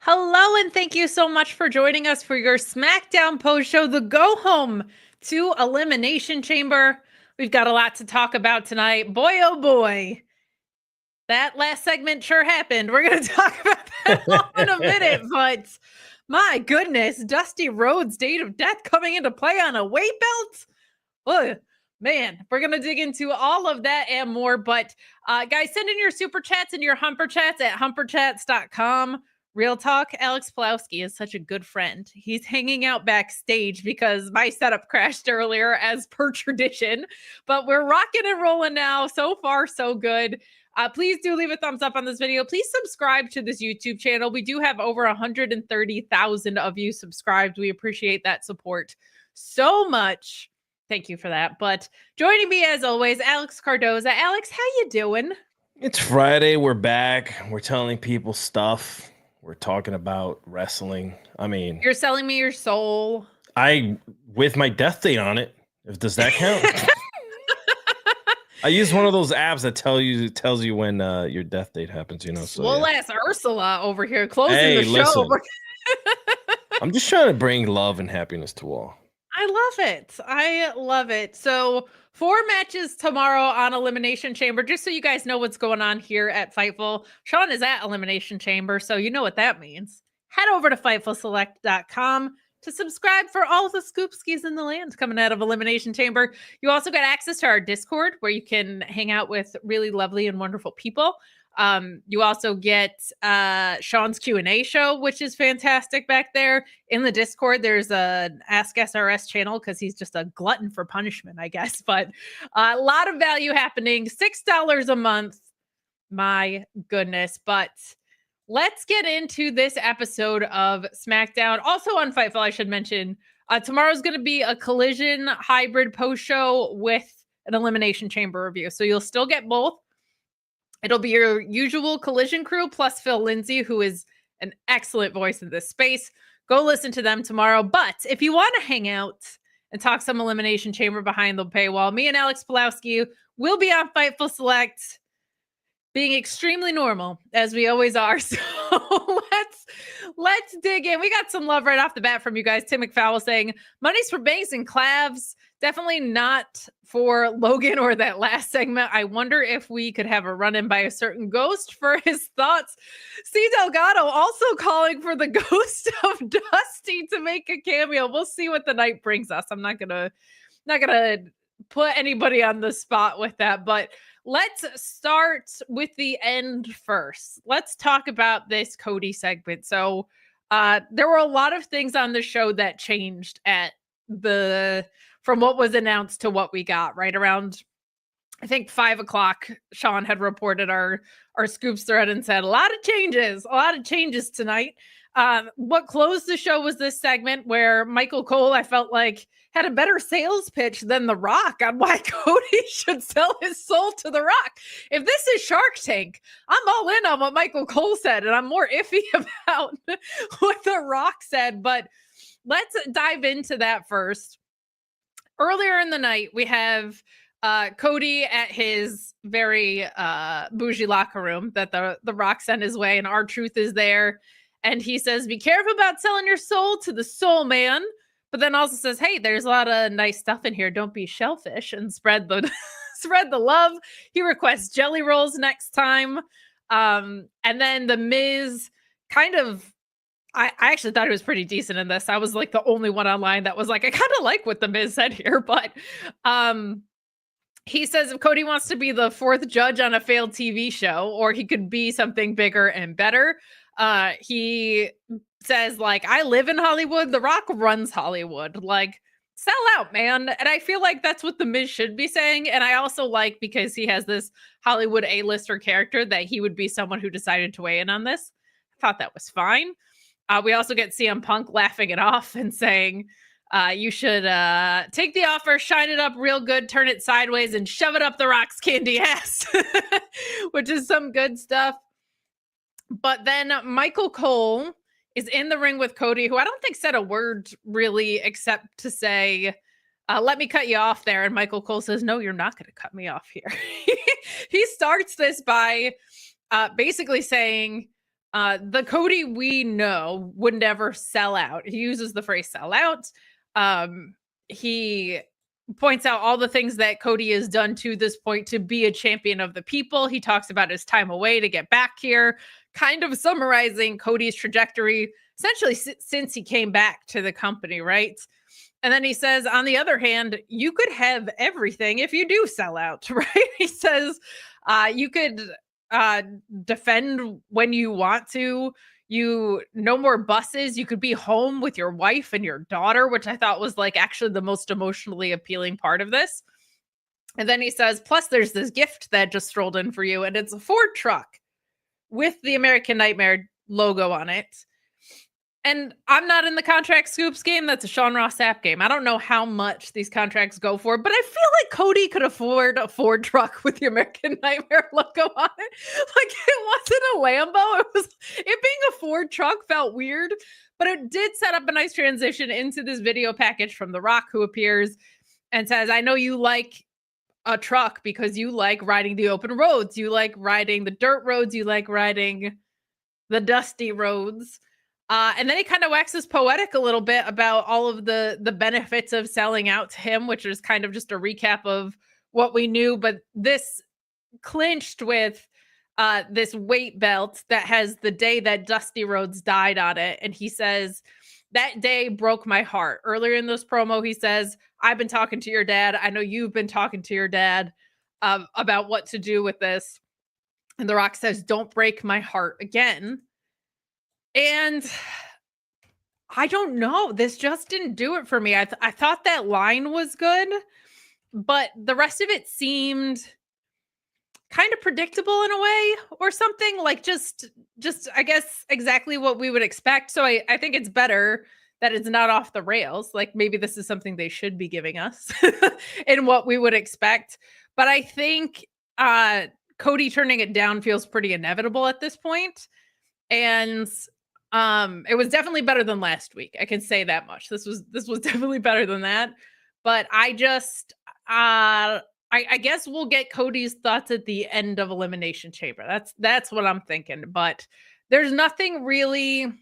Hello, and thank you so much for joining us for your Smackdown post show, the go home to Elimination Chamber. We've got a lot to talk about tonight. Boy, oh boy, that last segment sure happened. We're going to talk about that all in a minute, but my goodness, Dusty Rhodes' date of death coming into play on a weight belt? Oh, man, we're going to dig into all of that and more. But guys, send in your super chats and your humper chats at humperchats.com. Real talk, Alex Pulowski is such a good friend. He's hanging out backstage because my setup crashed earlier as per tradition. But we're rocking and rolling now. So far, so good. Please do leave a thumbs up on this video. Please subscribe to this YouTube channel. We do have over 130,000 of you subscribed. We appreciate that support so much. Thank you for that. But joining me as always, Alex Cardoza. Alex, how you doing? It's Friday. We're back. We're telling people stuff. We're talking about wrestling. I mean, you're selling me your soul. With my death date on it. Does that count? I use one of those apps that tells you when your death date happens. So we'll ask Ursula over here closing the show. I'm just trying to bring love and happiness to all. I love it. I love it. So 4 matches tomorrow on Elimination Chamber. Just so you guys know what's going on here at Fightful. Sean is at Elimination Chamber, so you know what that means. Head over to FightfulSelect.com to subscribe for all the scoop skis in the land coming out of Elimination Chamber. You also got access to our Discord where you can hang out with really lovely and wonderful people. You also get Sean's Q&A show, which is fantastic back there. In the Discord, there's an Ask SRS channel because he's just a glutton for punishment, I guess. But a lot of value happening. $6 a month. My goodness. But let's get into this episode of SmackDown. Also on Fightful, I should mention, tomorrow's going to be a Collision hybrid post show with an Elimination Chamber review. So you'll still get both. It'll be your usual Collision crew plus Phil Lindsay, who is an excellent voice in this space. Go listen to them tomorrow. But if you want to hang out and talk some Elimination Chamber behind the paywall, me and Alex Pulowski will be on Fightful Select, being extremely normal, as we always are. So let's dig in. We got some love right off the bat from you guys. Tim McFowle saying, money's for bangs and clavs. Definitely not for Logan or that last segment. I wonder if we could have a run-in by a certain ghost for his thoughts. C. Delgado also calling for the ghost of Dusty to make a cameo. We'll see what the night brings us. I'm not gonna put anybody on the spot with that, but let's start with the end first. Let's talk about this Cody segment. So there were a lot of things on the show that changed from what was announced to what we got right around, I think 5 o'clock. Sean had reported our scoops thread and said a lot of changes tonight. What closed the show was this segment where Michael Cole, I felt like, had a better sales pitch than The Rock on why Cody should sell his soul to The Rock. If this is Shark Tank, I'm all in on what Michael Cole said, and I'm more iffy about what The Rock said. But let's dive into that first. Earlier in the night, we have Cody at his very bougie locker room that the Rock sent his way, and R-Truth is there. And he says, be careful about selling your soul to the soul man. But then also says, hey, there's a lot of nice stuff in here. Don't be shellfish and spread the love. He requests jelly rolls next time. And then The Miz kind of, I actually thought it was pretty decent in this. I was like the only one online that was like, I kind of like what The Miz said here. But he says if Cody wants to be the 4th judge on a failed TV show, or he could be something bigger and better, he says, like, I live in Hollywood. The Rock runs Hollywood. Like, sell out, man. And I feel like that's what The Miz should be saying. And I also like, because he has this Hollywood A-lister character, that he would be someone who decided to weigh in on this. I thought that was fine. We also get CM Punk laughing it off and saying, you should take the offer, shine it up real good, turn it sideways, and shove it up The Rock's candy ass, which is some good stuff. But then Michael Cole is in the ring with Cody, who I don't think said a word really, except to say, let me cut you off there. And Michael Cole says, no, you're not going to cut me off here. He starts this by basically saying, The Cody we know would never sell out. He uses the phrase sell out. He points out all the things that Cody has done to this point to be a champion of the people. He talks about his time away to get back here, kind of summarizing Cody's trajectory essentially since he came back to the company, right? And then he says, on the other hand, you could have everything if you do sell out, right? He says, you could defend when you want to. No more buses. You could be home with your wife and your daughter, which I thought was like actually the most emotionally appealing part of this. And then he says, plus there's this gift that just strolled in for you, and it's a Ford truck with the American Nightmare logo on it. And I'm not in the contract scoops game. That's a Sean Ross Sapp game. I don't know how much these contracts go for, but I feel like Cody could afford a Ford truck with the American Nightmare logo on it. Like, it wasn't a Lambo. It being a Ford truck felt weird, but it did set up a nice transition into this video package from The Rock, who appears and says, I know you like a truck because you like riding the open roads. You like riding the dirt roads. You like riding the dusty roads. And then he kind of waxes poetic a little bit about all of the benefits of selling out to him, which is kind of just a recap of what we knew. But this clinched with this weight belt that has the day that Dusty Rhodes died on it. And he says, that day broke my heart. Earlier in this promo, he says, I've been talking to your dad. I know you've been talking to your dad about what to do with this. And The Rock says, don't break my heart again. And I don't know. This just didn't do it for me. I thought that line was good, but the rest of it seemed kind of predictable in a way or something, like just I guess exactly what we would expect. So I think it's better that it's not off the rails. Like maybe this is something they should be giving us in what we would expect. But I think Cody turning it down feels pretty inevitable at this point. And it was definitely better than last week. I can say that much. This was definitely better than that. But I just I guess we'll get Cody's thoughts at the end of Elimination Chamber. That's what I'm thinking. But there's nothing really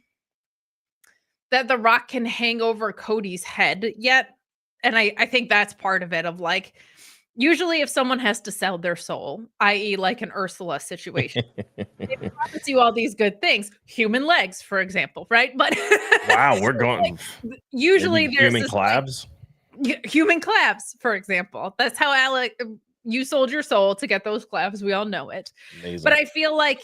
that The Rock can hang over Cody's head yet. And I think that's part of it, of like, usually if someone has to sell their soul, i.e. like an Ursula situation, they promise you all these good things, human legs, for example, right? But wow, we're going like, usually there's human collabs. Like, human collabs, for example. That's how Alec, you sold your soul to get those collabs. We all know it. Amazing. But I feel like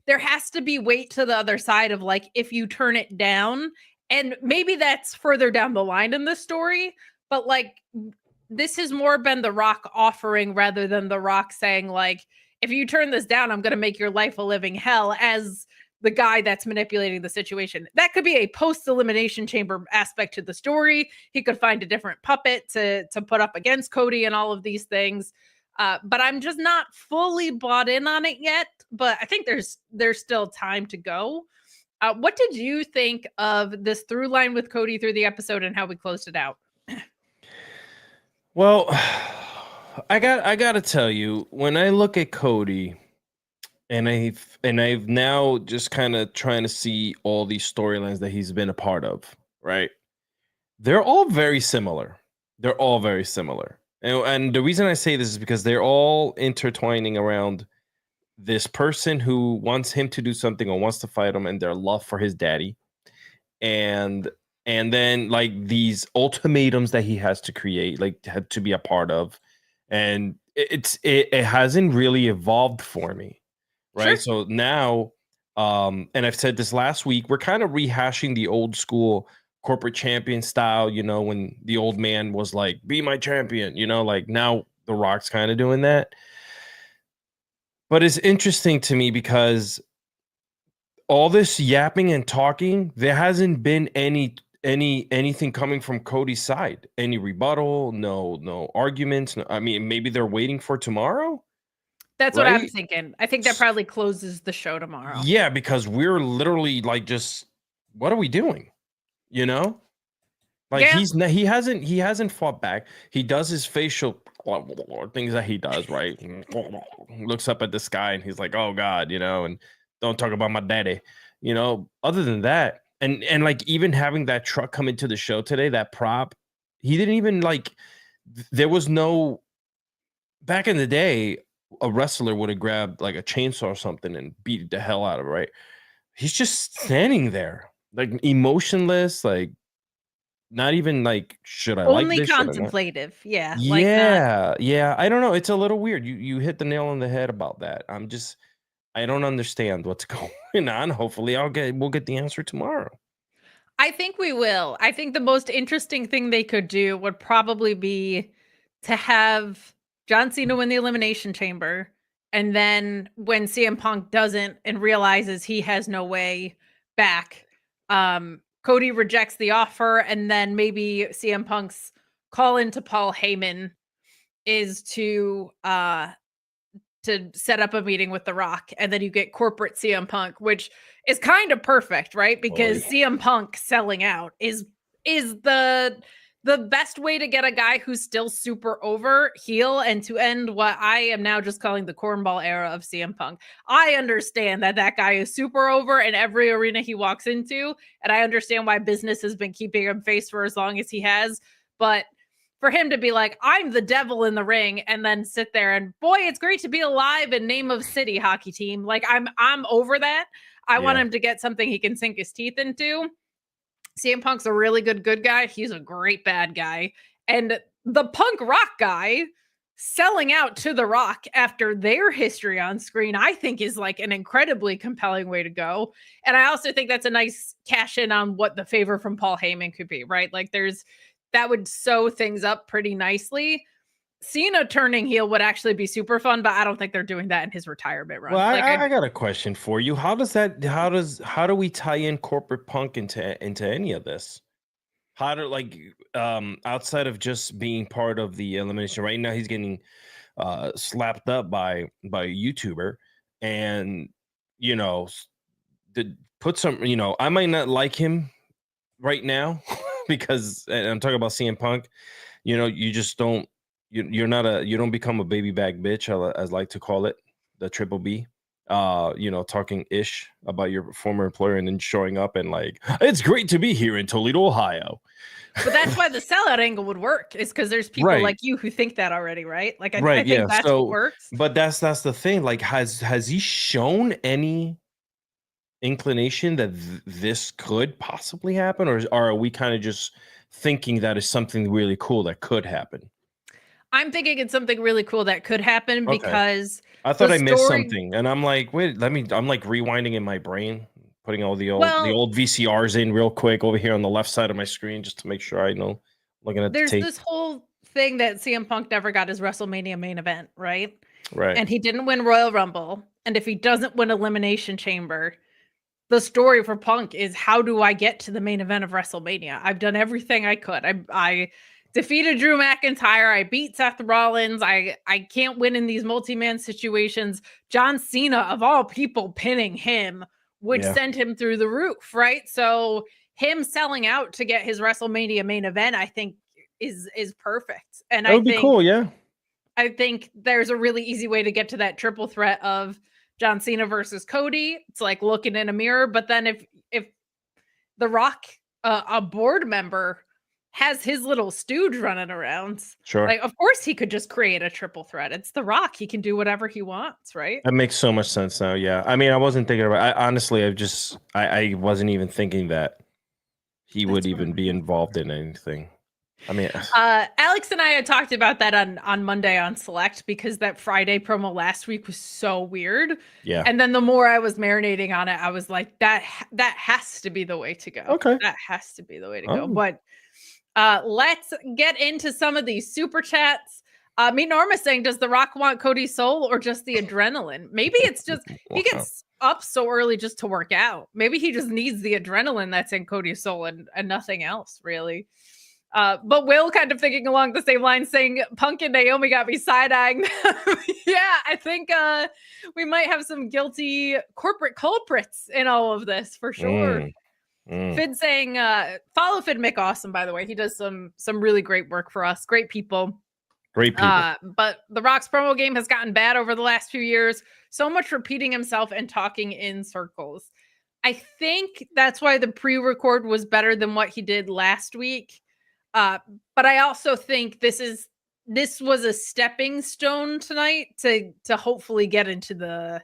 there has to be weight to the other side of like, if you turn it down, and maybe that's further down the line in the story, but like, this has more been The Rock offering rather than The Rock saying like, if you turn this down, I'm going to make your life a living hell, as the guy that's manipulating the situation. That could be a post-Elimination Chamber aspect to the story. He could find a different puppet to put up against Cody and all of these things. But I'm just not fully bought in on it yet. But I think there's still time to go. What did you think of this through line with Cody through the episode and how we closed it out? Well, I got to tell you, when I look at Cody, and I've now just kind of trying to see all these storylines that he's been a part of, right? They're all very similar. They're all very similar. And the reason I say this is because they're all intertwining around this person who wants him to do something or wants to fight him, and their love for his daddy. And then like these ultimatums that he has to create, like had to be a part of. And it hasn't really evolved for me. Right. Sure. So now, and I've said this last week, we're kind of rehashing the old school corporate champion style, you know, when the old man was like, be my champion, you know, like now The Rock's kind of doing that. But it's interesting to me because all this yapping and talking, there hasn't been anything coming from Cody's side. Any rebuttal, no arguments. No, I mean, maybe they're waiting for tomorrow. That's right? What I'm thinking. I think that probably closes the show tomorrow. Yeah, because we're literally like, just what are we doing? You know, like he hasn't fought back. He does his facial things that he does, right? Looks up at the sky and he's like, "Oh God," you know, and don't talk about my daddy, Other than that, and like even having that truck come into the show today, that prop, he didn't even like. There was no. Back in the day, a wrestler would have grabbed like a chainsaw or something and beat the hell out of it, right? He's just standing there, like emotionless, like not even like, should I like Only this? Should I not? contemplative. Yeah. Like not. Yeah. I don't know. It's a little weird. You hit the nail on the head about that. I don't understand what's going on. Hopefully we'll get the answer tomorrow. I think we will. I think the most interesting thing they could do would probably be to have John Cena win the Elimination Chamber. And then when CM Punk doesn't and realizes he has no way back, Cody rejects the offer. And then maybe CM Punk's call into Paul Heyman is to set up a meeting with The Rock, and then you get corporate CM Punk, which is kind of perfect, right? Because CM Punk selling out is the best way to get a guy who's still super over heel and to end what I am now just calling the cornball era of CM Punk. I understand that guy is super over in every arena he walks into, and I understand why business has been keeping him face for as long as he has, but for him to be like, I'm the devil in the ring, and then sit there and boy, it's great to be alive in name of city hockey team. Like I'm over that. I want him to get something he can sink his teeth into. CM Punk's a really good guy. He's a great bad guy. And the Punk Rock guy selling out to The Rock after their history on screen, I think is like an incredibly compelling way to go. And I also think that's a nice cash in on what the favor from Paul Heyman could be, right? Like that would sew things up pretty nicely. Cena turning heel would actually be super fun, but I don't think they're doing that in his retirement run. Well, I got a question for you. How do we tie in corporate Punk into any of this? How do outside of just being part of the elimination right now, he's getting slapped up by a YouTuber, and put some, I might not like him right now because, and I'm talking about CM Punk, you just don't, you don't become a baby bag bitch, as I like to call it, the triple B, talking ish about your former employer and then showing up and like, it's great to be here in Toledo, Ohio. But that's why the sellout angle would work, is because there's people like you who think that already, right? Like I think that's what works. But that's the thing. Like, has he shown any inclination that this could possibly happen, or are we kind of just thinking that is something really cool that could happen? I'm thinking it's something really cool that could happen because I thought I missed something, and I'm like, wait, I'm like rewinding in my brain, putting all the old VCRs in real quick over here on the left side of my screen just to make sure I know. Looking at there's the tape. This whole thing that CM Punk never got his WrestleMania main event, right? Right. And he didn't win Royal Rumble, and if he doesn't win Elimination Chamber, the story for Punk is, how do I get to the main event of WrestleMania? I've done everything I could. I defeated Drew McIntyre. I beat Seth Rollins. I can't win in these multi-man situations. John Cena, of all people, pinning him would send him through the roof, right? So him selling out to get his WrestleMania main event, I think is perfect. And that would be cool, yeah. I think there's a really easy way to get to that triple threat of John Cena versus Cody. It's like looking in a mirror. But then if The Rock, a board member, has his little stooge running around, sure, like of course he could just create a triple threat. It's The Rock. He can do whatever he wants, right? That makes so much sense now. Yeah. I mean, I wasn't thinking about honestly, I wasn't even thinking that he would even be involved in anything. I mean, Alex and I had talked about that on Monday on Select, because that Friday promo last week was so weird. Yeah. And then the more I was marinating on it, I was like, that has to be the way to go. Okay. That has to be the way to go. But let's get into some of these super chats. Me Norma saying, does The Rock want Cody's soul or just the adrenaline? Maybe it's just he gets up so early just to work out. Maybe he just needs the adrenaline that's in Cody's soul and nothing else, really. But Will kind of thinking along the same line, saying Punk and Naomi got me side-eyeing. Yeah, I think we might have some guilty corporate culprits in all of this for sure. Fid saying, follow Fid McAwesome, by the way. He does some really great work for us. Great people. Great people. But The Rock's promo game has gotten bad over the last few years. So much repeating himself and talking in circles. I think that's why the pre-record was better than what he did last week. But I also think this was a stepping stone tonight to hopefully get into the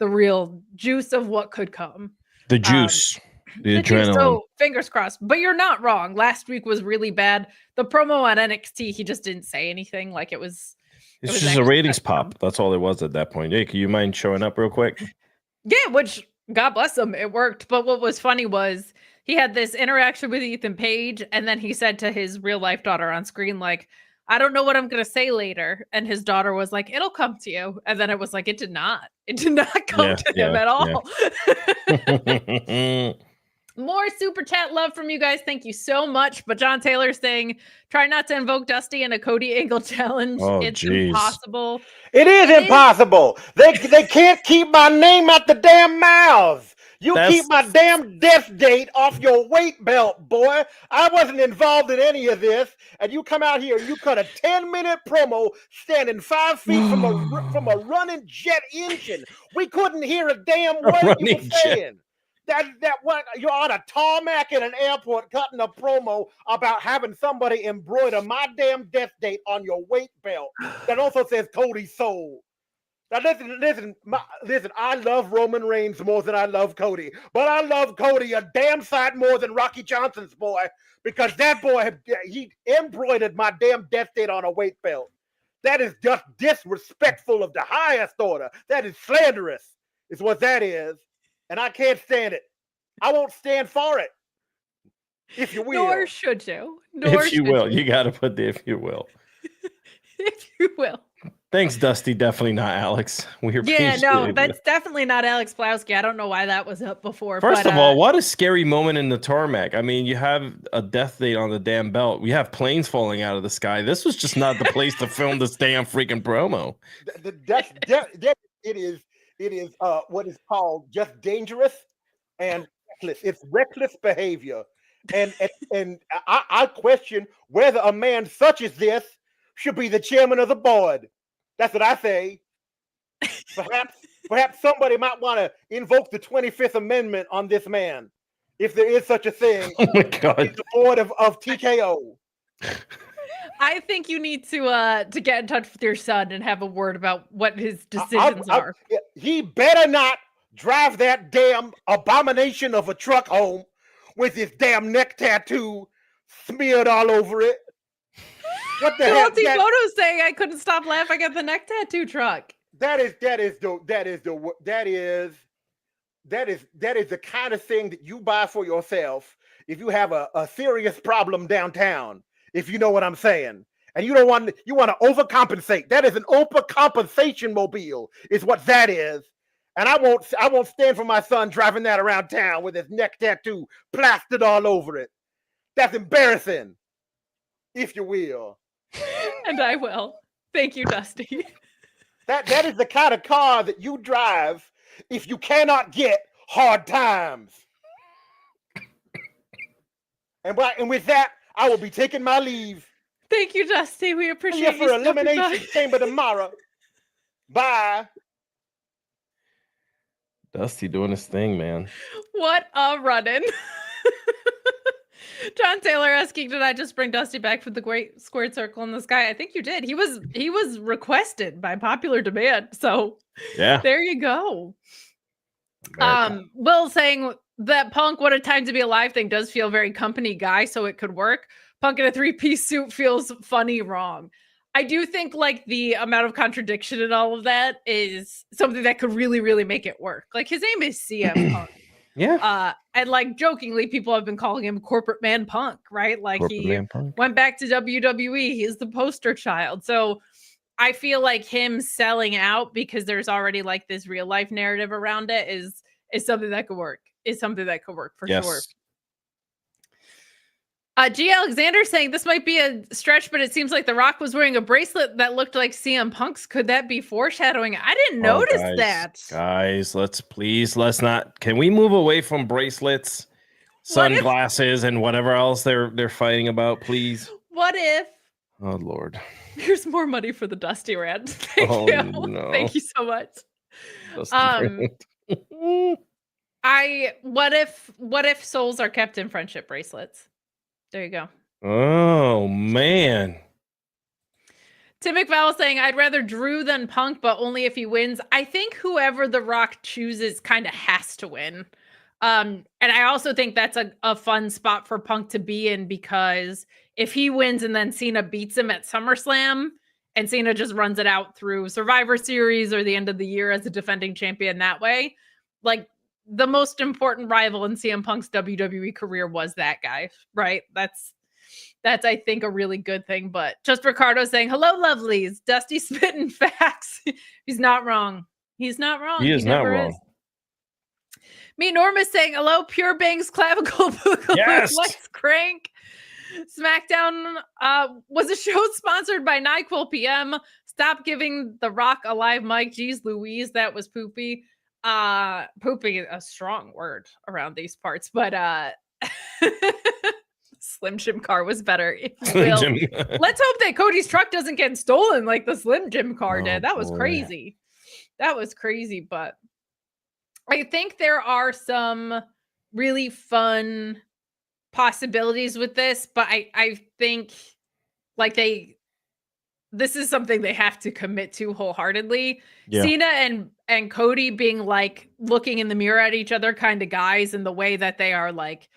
real juice of what could come. The juice. The adrenaline. So fingers crossed. But you're not wrong. Last week was really bad. The promo on NXT, he just didn't say anything. Like it was just a ratings pop. That's all it was at that point. Hey, can you mind showing up real quick? Yeah, which God bless him, it worked. But what was funny was he had this interaction with Ethan Page, and then he said to his real life daughter on screen, like, I don't know what I'm gonna say later. And his daughter was like, it'll come to you. And then it was like, it did not. It did not come to him at all. Yeah. More super chat love from you guys. Thank you so much. But John Taylor's saying, try not to invoke Dusty in a Cody Angle challenge. It's impossible. It is impossible. They can't keep my name out the damn mouths. You keep my damn death date off your weight belt, boy. I wasn't involved in any of this. And you come out here and you cut a 10-minute promo standing 5 feet from a running jet engine. We couldn't hear a damn word you were saying. That what you're on a tarmac in an airport cutting a promo about having somebody embroider my damn death date on your weight belt that also says Cody Soul. Now listen, I love Roman Reigns more than I love Cody, but I love Cody a damn sight more than Rocky Johnson's boy, because that boy, he embroidered my damn death date on a weight belt. That is just disrespectful of the highest order. That is slanderous, is what that is. And I can't stand it. I won't stand for it. If you will. Nor should you. If you will. You got to put the if you will. If you will. Thanks, Dusty. Definitely not Alex. That's definitely not Alex Plowski. I don't know why that was up before. First of all, what a scary moment in the tarmac. I mean, you have a death date on the damn belt. We have planes falling out of the sky. This was just not the place to film this damn freaking promo. It is what is called just dangerous and reckless. It's reckless behavior. And I question whether a man such as this should be the chairman of the board. That's what I say. Perhaps somebody might want to invoke the 25th Amendment on this man, if there is such a thing. Oh my God. The board of TKO. I think you need to get in touch with your son and have a word about what his decisions are. He better not drive that damn abomination of a truck home with his damn neck tattoo smeared all over it. What the hell? Photos saying I couldn't stop laughing at the neck tattoo truck. That is the kind of thing that you buy for yourself if you have a serious problem downtown. If you know what I'm saying. And you want to overcompensate. That is an overcompensation mobile, is what that is. And I won't stand for my son driving that around town with his neck tattoo plastered all over it. That's embarrassing, if you will. And I will. Thank you, Dusty. That is the kind of car that you drive if you cannot get hard times. And with that, I will be taking my leave. Thank you, Dusty. We appreciate you. For Elimination Chamber tomorrow. Bye. Dusty doing his thing, man. What a run-in. John Taylor asking, did I just bring Dusty back for the great squared circle in the sky? I think you did. He was requested by popular demand. So yeah, there you go. Will saying that Punk, what a time to be alive thing does feel very company guy, so it could work. Punk in a 3-piece suit feels funny wrong. I do think like the amount of contradiction and all of that is something that could really, really make it work. Like his name is CM Punk. Yeah. And like jokingly, people have been calling him Corporate Man Punk, right? Like he went back to WWE. He's the poster child. So I feel like him selling out because there's already like this real life narrative around it is something that could work. Is something that could work for sure. G. Alexander saying this might be a stretch, but it seems like The Rock was wearing a bracelet that looked like CM Punk's. Could that be foreshadowing? I didn't notice that. Guys, let's not. Can we move away from bracelets, sunglasses, and whatever else they're fighting about, please? What if? Oh Lord. Here's more money for the Dusty rant. Thank you. No. Thank you so much. What if souls are kept in friendship bracelets? There you go. Oh man. Tim McVall saying, I'd rather Drew than Punk, but only if he wins. I think whoever The Rock chooses kind of has to win. And I also think that's a fun spot for Punk to be in, because if he wins and then Cena beats him at SummerSlam and Cena just runs it out through Survivor Series or the end of the year as a defending champion that way, like, the most important rival in CM Punk's WWE career was that guy, right? That's I think a really good thing. But just Ricardo saying, hello, lovelies. Dusty spitting facts. He's not wrong. He's not wrong. He is not wrong. Me Norm is saying, hello, Pure Bangs Clavicle Boogaloo. Yes. Let's crank. Smackdown was a show sponsored by NyQuil PM. Stop giving The Rock a live mic. Jeez Louise, that was poopy. Poopy, a strong word around these parts, but Slim Jim car was better, if you will. Let's hope that Cody's truck doesn't get stolen like the Slim Jim car did. That was crazy. That was crazy, but I think there are some really fun possibilities with this, but I think like this is something they have to commit to wholeheartedly. Yeah. Cena and Cody being like looking in the mirror at each other kind of guys, in the way that they are like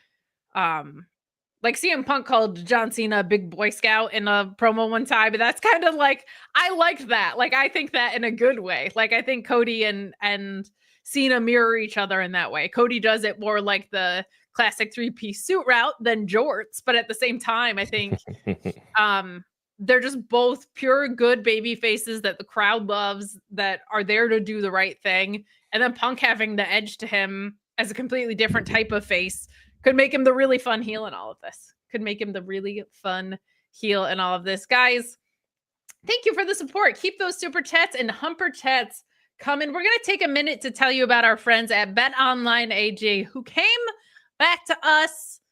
CM Punk called John Cena a big Boy Scout in a promo one time, but that's kind of like, I liked that. Like, I think that in a good way. Like, I think Cody and Cena mirror each other in that way. Cody does it more like the classic 3-piece suit route than jorts, but at the same time, I think they're just both pure good baby faces that the crowd loves, that are there to do the right thing. And then Punk having the edge to him as a completely different type of face could make him the really fun heel in all of this. Guys, thank you for the support. Keep those super chats and humper chats coming. We're going to take a minute to tell you about our friends at BetOnline AG, who came back to us.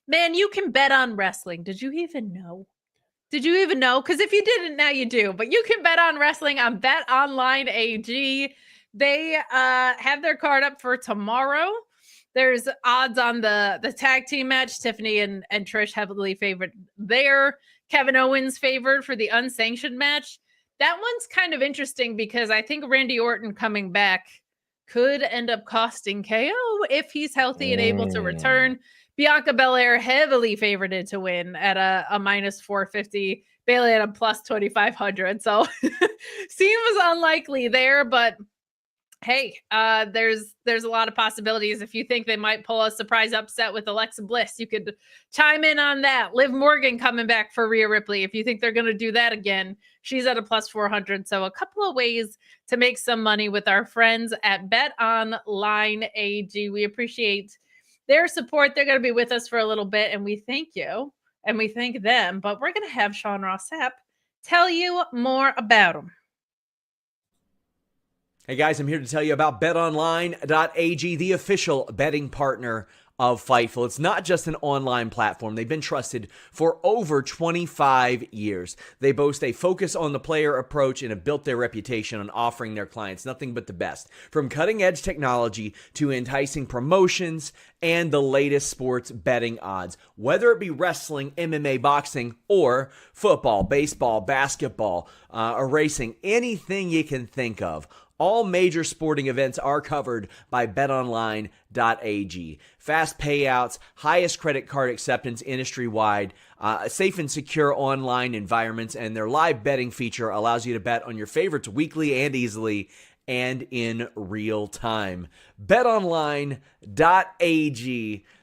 Man, you can bet on wrestling. Did you even know? Because if you didn't, now you do. But you can bet on wrestling on BetOnline AG. They have their card up for tomorrow. There's odds on the tag team match. Tiffany and Trish heavily favored there. Kevin Owens favored for the unsanctioned match. That one's kind of interesting because I think Randy Orton coming back could end up costing KO if he's healthy and able to return. Bianca Belair heavily favored to win at a minus 450. Bayley at a plus 2,500. So seems unlikely there, but hey, there's a lot of possibilities. If you think they might pull a surprise upset with Alexa Bliss, you could chime in on that. Liv Morgan coming back for Rhea Ripley. If you think they're going to do that again, she's at a plus 400. So a couple of ways to make some money with our friends at BetOnline AG. We appreciate their support. They're going to be with us for a little bit, and we thank you and we thank them. But we're going to have Sean Ross Sapp tell you more about them. Hey guys, I'm here to tell you about BetOnline.ag, the official betting partner of Fightful. It's not just an online platform. They've been trusted for over 25 years. They boast a focus on the player approach and have built their reputation on offering their clients nothing but the best. From cutting-edge technology to enticing promotions and the latest sports betting odds. Whether it be wrestling, MMA, boxing, or football, baseball, basketball, or racing, anything you can think of. All major sporting events are covered by BetOnline.ag. Fast payouts, highest credit card acceptance industry-wide, safe and secure online environments, and their live betting feature allows you to bet on your favorites weekly and easily and in real time. BetOnline.ag,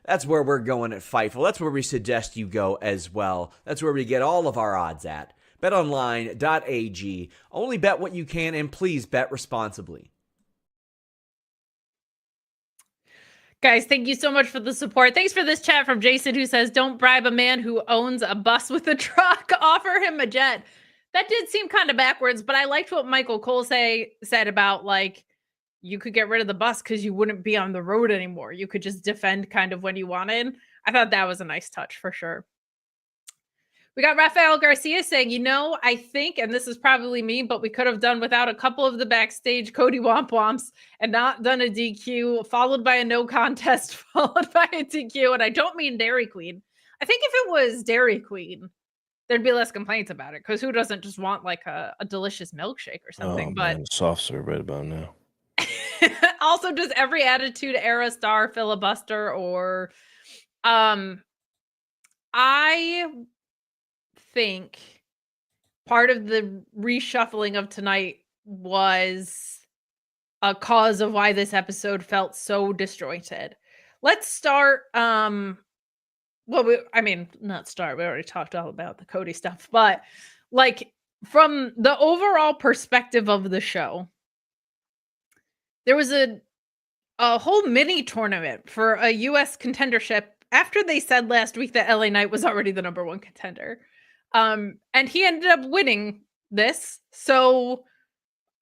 that's where we're going at Fightful. That's where we suggest you go as well. That's where we get all of our odds at. BetOnline.ag. Only bet what you can, and please bet responsibly. Guys, thank you so much for the support. Thanks for this chat from Jason, who says, don't bribe a man who owns a bus with a truck. Offer him a jet. That did seem kind of backwards, but I liked what Michael Cole said about, like, you could get rid of the bus because you wouldn't be on the road anymore. You could just defend kind of when you wanted. I thought that was a nice touch for sure. We got Rafael Garcia saying, I think, and this is probably me, but we could have done without a couple of the backstage Cody Womp Womps and not done a DQ, followed by a no contest, followed by a DQ. And I don't mean Dairy Queen. I think if it was Dairy Queen, there'd be less complaints about it, because who doesn't just want like a delicious milkshake or something? Oh, but man, soft serve right about now. Also, does every Attitude Era star filibuster? Or I think part of the reshuffling of tonight was a cause of why this episode felt so disjointed. Let's start. Not start. We already talked all about the Cody stuff, but like from the overall perspective of the show, there was a whole mini tournament for a U.S. contendership after they said last week that LA Knight was already the number one contender. And he ended up winning this. So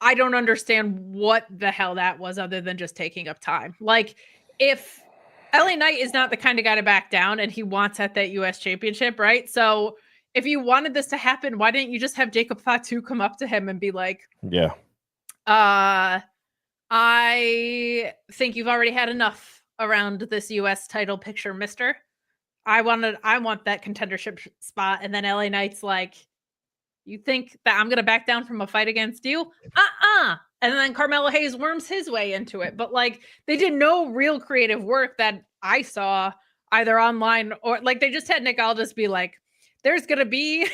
I don't understand what the hell that was, other than just taking up time. Like, if LA Knight is not the kind of guy to back down, and he wants at that US championship, right? So if you wanted this to happen, why didn't you just have Jacob Fatu come up to him and be like, yeah, I think you've already had enough around this US title picture, mister. I want that contendership spot. And then LA Knight's like, you think that I'm going to back down from a fight against you? And then Carmelo Hayes worms his way into it. But like, they did no real creative work that I saw either online, or like they just had Nick Aldis be like, there's going to be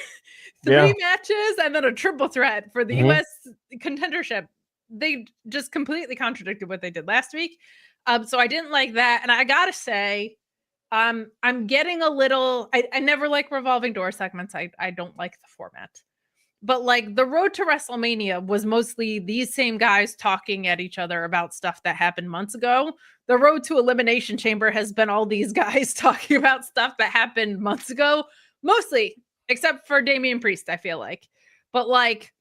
three matches and then a triple threat for the US contendership. They just completely contradicted what they did last week. So I didn't like that. And I got to say, I'm getting a little, I never like revolving door segments. I don't like the format. But like the road to WrestleMania was mostly these same guys talking at each other about stuff that happened months ago. The road to Elimination Chamber has been all these guys talking about stuff that happened months ago, mostly, except for Damian Priest, I feel like. But like,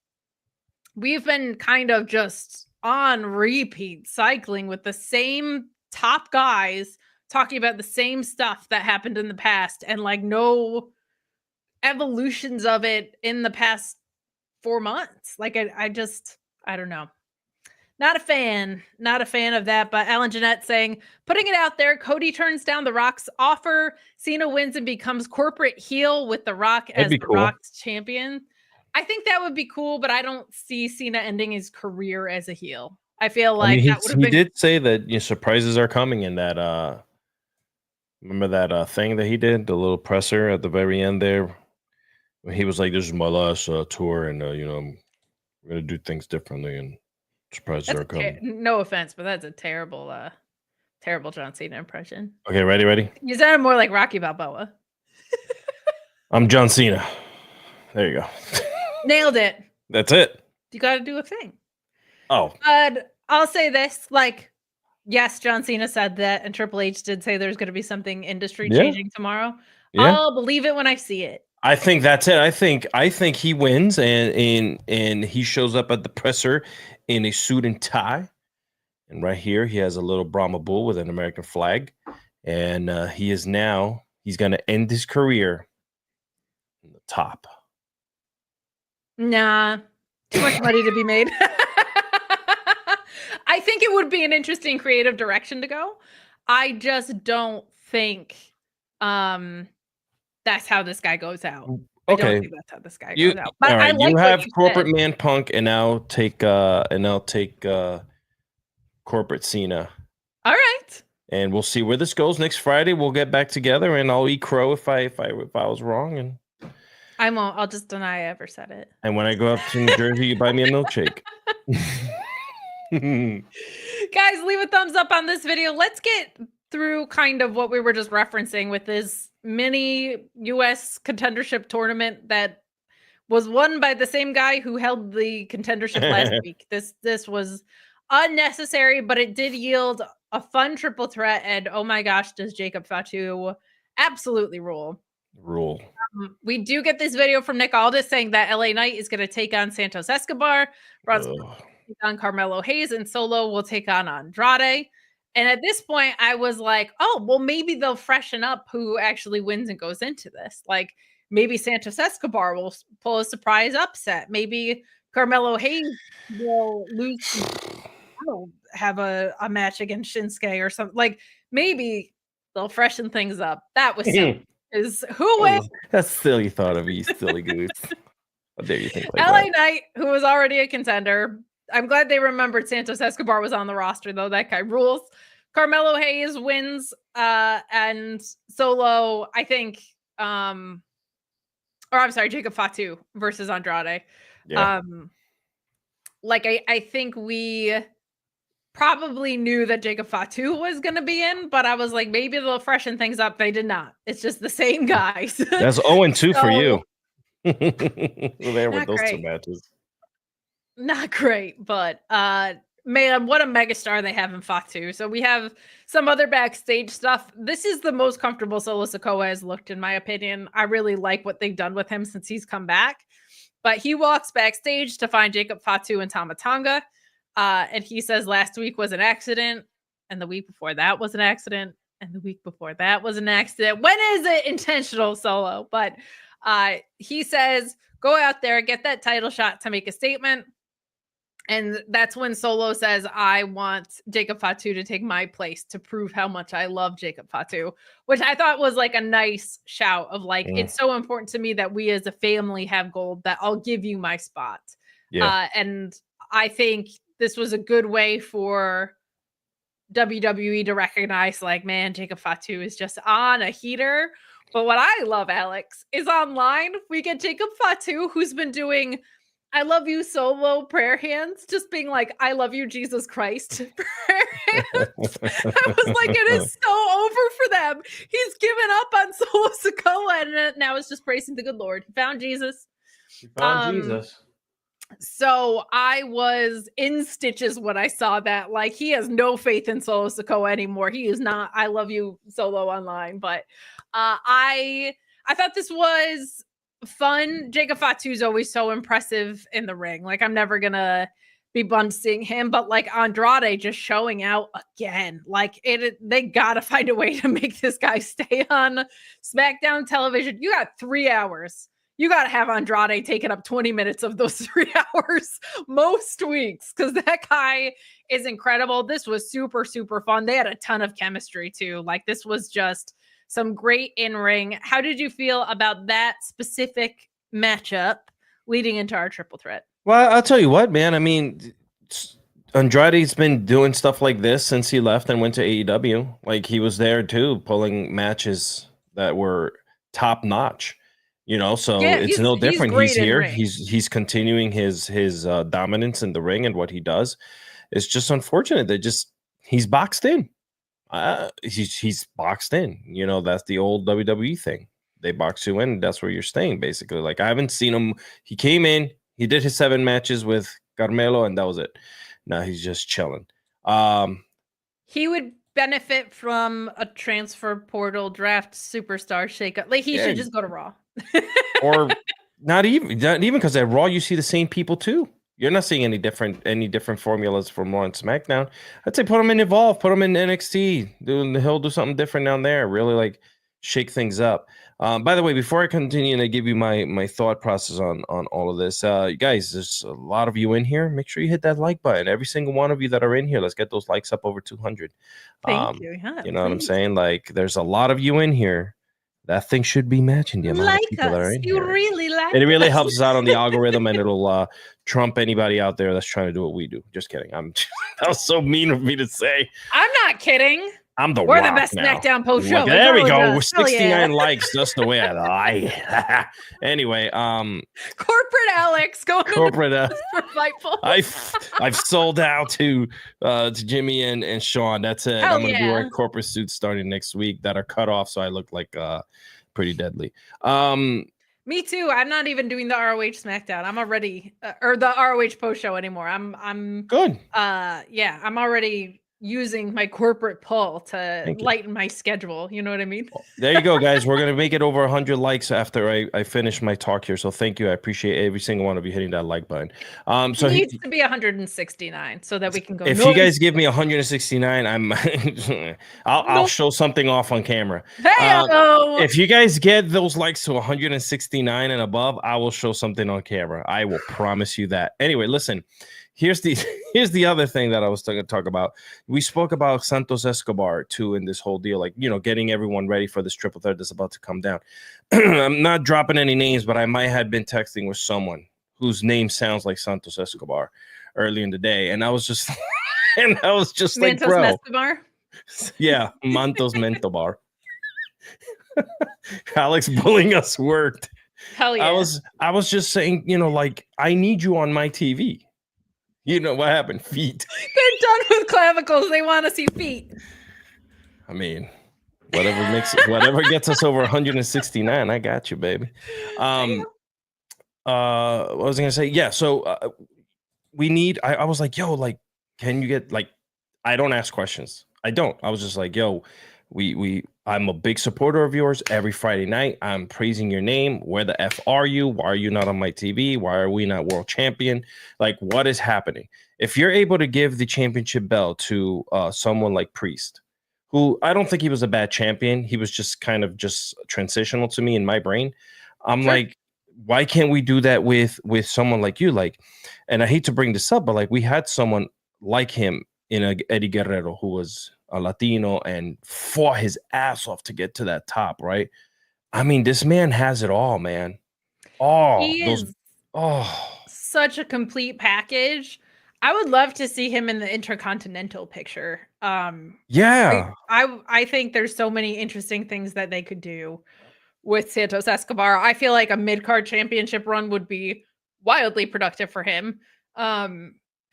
we've been kind of just on repeat cycling with the same top guys talking about the same stuff that happened in the past, and like no evolutions of it in the past 4 months. Like I don't know. Not a fan of that. But Alan Jeanette saying, putting it out there, Cody turns down The Rock's offer. Cena wins and becomes corporate heel with The Rock as The Rock's champion. I think that would be cool, but I don't see Cena ending his career as a heel. I feel like that would have been. He did say that surprises are coming in that. Remember that thing that he did, the little presser at the very end there? He was like, "This is my last tour, and I'm gonna do things differently, and surprises are coming." No offense, but that's a terrible John Cena impression. Okay, ready? You sounded more like Rocky Balboa. I'm John Cena. There you go. Nailed it. That's it. You got to do a thing. Oh, but I'll say this: like, yes, John Cena said that, and Triple H did say there's going to be something industry changing tomorrow. Yeah. I'll believe it when I see it. I think that's it. I think he wins, and he shows up at the presser in a suit and tie, and right here he has a little Brahma bull with an American flag, and he's going to end his career in the top. Nah, too much money to be made. I think it would be an interesting creative direction to go. I just don't think that's how this guy goes out. Okay. I don't think that's how this guy goes out. But all right, I like you have corporate said. man Punk, and I'll take corporate Cena. All right. And we'll see where this goes. Next Friday, we'll get back together, and I'll eat crow if I was wrong. And I won't. I'll just deny I ever said it. And when I go up to New Jersey, you buy me a milkshake. Guys, leave a thumbs up on this video. Let's get through kind of what we were just referencing with this mini US contendership tournament that was won by the same guy who held the contendership last week. This was unnecessary, but it did yield a fun triple threat. And oh my gosh, does Jacob Fatu absolutely rule. We do get this video from Nick Aldis saying that LA Knight is going to take on Santos Escobar. Braun Strowman will take on Carmelo Hayes, and Solo will take on Andrade. And at this point, I was like, oh, well, maybe they'll freshen up who actually wins and goes into this. Like, maybe Santos Escobar will pull a surprise upset. Maybe Carmelo Hayes will lose. Have a match against Shinsuke or something. Like maybe they'll freshen things up. That was silly. Is who wins? That's silly thought of you, silly goose. How dare you think like LA that? Knight, who was already a contender. I'm glad they remembered Santos Escobar was on the roster, though. That guy rules. Carmelo Hayes wins, and Solo, I think, or I'm sorry, Jacob Fatu versus Andrade. Yeah. I think we probably knew that Jacob Fatu was going to be in, but I was like, maybe they'll freshen things up. They did not. It's just the same guys. That's 0-2 for you. There with those great. 2 matches. Not great, but man, what a megastar they have in Fatu. So we have some other backstage stuff. This is the most comfortable Solo Sikoa has looked, in my opinion. I really like what they've done with him since he's come back. But he walks backstage to find Jacob Fatu and Tama Tonga. And he says last week was an accident. And the week before that was an accident. And the week before that was an accident. When is it intentional, Solo? But he says, go out there, get that title shot to make a statement. And that's when Solo says, I want Jacob Fatu to take my place to prove how much I love Jacob Fatu, which I thought was like a nice shout of like, it's so important to me that we as a family have gold that I'll give you my spot. Yeah. And I think this was a good way for WWE to recognize like, man, Jacob Fatu is just on a heater. But what I love, Alex, is online we get Jacob Fatu, who's been doing I love you Solo prayer hands, just being like, I love you, Jesus Christ. Prayer hands. I was like, it is so over for them. He's given up on Solo Sikoa and now it's just praising the good Lord. He found Jesus. He found Jesus. So I was in stitches when I saw that. Like, he has no faith in Solo Sikoa anymore. He is not, I love you Solo online. But I thought this was fun. Jacob Fatu is always so impressive in the ring. Like, I'm never gonna be bummed seeing him, but like Andrade just showing out again. Like they gotta find a way to make this guy stay on SmackDown television. You got 3 hours. You got to have Andrade taking up 20 minutes of those 3 hours most weeks, because that guy is incredible. This was super, super fun. They had a ton of chemistry too. Like, this was just some great in-ring. How did you feel about that specific matchup leading into our triple threat? Well, I'll tell you what, man. I mean, Andrade's been doing stuff like this since he left and went to AEW. Like, he was there too, pulling matches that were top notch. You know, so yeah, it's no different. He's here. He's continuing his dominance in the ring and what he does. It's just unfortunate that he's boxed in. He's boxed in. You know, that's the old WWE thing. They box you in. That's where you're staying, basically. Like, I haven't seen him. He came in. He did his 7 matches with Carmelo, and that was it. Now he's just chilling. He would benefit from a transfer portal draft superstar shakeup. Like, he should just go to Raw. Or not even because at Raw you see the same people too. You're not seeing any different formulas from Raw and SmackDown. I'd say put him in Evolve, put him in NXT. He'll do something different down there. Really, like, shake things up. By the way, before I continue and I give you my thought process on all of this, you guys, there's a lot of you in here. Make sure you hit that like button. Every single one of you that are in here, let's get those likes up over 200. Thank you. Yeah, you know what I'm saying? Like, there's a lot of you in here. That thing should be matching the amount of people that are in here. You really like it. Really helps us out on the algorithm, and it'll trump anybody out there that's trying to do what we do. Just kidding. That was so mean of me to say. I'm not kidding. We're the best now. SmackDown post show. There we go. We're 69 likes, just the way I lie. Anyway, corporate Alex going corporate for Fightful. I've sold out to Jimmy and Sean. That's it. I'm gonna be wearing corporate suits starting next week that are cut off, so I look like pretty deadly. Me too. I'm not even doing the ROH SmackDown. I'm already or the ROH post show anymore. I'm good. Yeah, I'm already using my corporate pull to Thank you. lighten my schedule. You know what I mean? There you go, guys. We're going to make it over 100 likes after I finish my talk here. So thank you. I appreciate every single one of you hitting that like button. So it needs to be 169 so that we can go. If you guys give me 169, I'll show something off on camera. If you guys get those likes to 169 and above, I will show something on camera. I will promise you that. Anyway, listen. Here's the other thing that I was going to talk about. We spoke about Santos Escobar too in this whole deal, like, you know, getting everyone ready for this triple threat that's about to come down. I'm not dropping any names, but I might have been texting with someone whose name sounds like Santos Escobar early in the day, and I was just Mantos like, bro, Escobar? Yeah, Mantos Mentobar. Alex bullying us worked. Hell yeah. I was just saying, you know, like, I need you on my TV. You know what happened? Feet. They're done with clavicles. They want to see feet. I mean, whatever gets us over 169, I got you, baby. What was I gonna say? Yeah, so we need. I was like, yo, like, can you get, like? I don't ask questions. I don't. I was just like, yo, I'm a big supporter of yours. Every Friday night, I'm praising your name. Where the F are you? Why are you not on my TV? Why are we not world champion? Like, what is happening? If you're able to give the championship belt to someone like Priest, who I don't think he was a bad champion. He was just kind of just transitional to me in my brain. I'm like, why can't we do that with someone like you? Like, and I hate to bring this up, but like, we had someone like him in Eddie Guerrero, who was a Latino and fought his ass off to get to that top, right? I mean, this man has it all, man. Such a complete package. I would love to see him in the Intercontinental picture. Yeah. I think there's so many interesting things that they could do with Santos Escobar. I feel like a mid-card championship run would be wildly productive for him.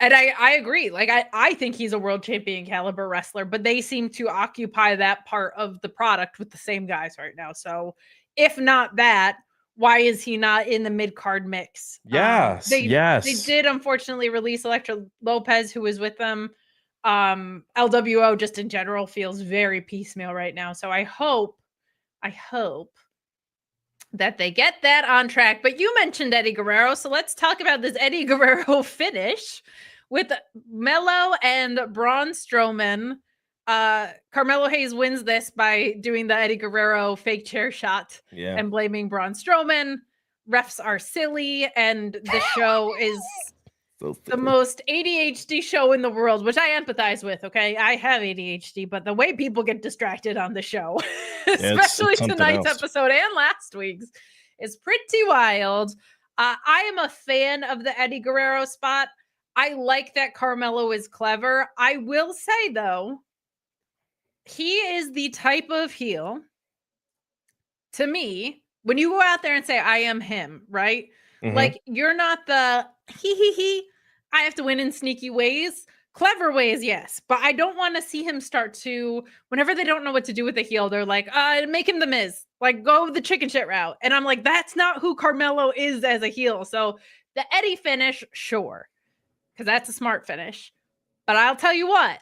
And I agree. Like, I think he's a world champion caliber wrestler, but they seem to occupy that part of the product with the same guys right now. So if not that, why is he not in the mid-card mix? Yes. They did unfortunately release Elektra Lopez, who was with them. LWO just in general feels very piecemeal right now. So I hope that they get that on track. But you mentioned Eddie Guerrero, so let's talk about this Eddie Guerrero finish with Melo and Braun Strowman. Carmelo Hayes wins this by doing the Eddie Guerrero fake chair shot and blaming Braun Strowman. Refs are silly, and the show is the most ADHD show in the world, which I empathize with. Okay, I have ADHD, but the way people get distracted on the show, especially tonight's episode and last week's, is pretty wild. I am a fan of the Eddie Guerrero spot. I like that Carmelo is clever. I will say, though, he is the type of heel, to me, when you go out there and say, I am him, right? Mm-hmm. Like, you're not the I have to win in sneaky ways. Clever ways, yes. But I don't want to see him start to, whenever they don't know what to do with the heel, they're like, make him the Miz. Like, go the chicken shit route. And I'm like, that's not who Carmelo is as a heel. So the Eddie finish, sure. Because that's a smart finish. But I'll tell you what,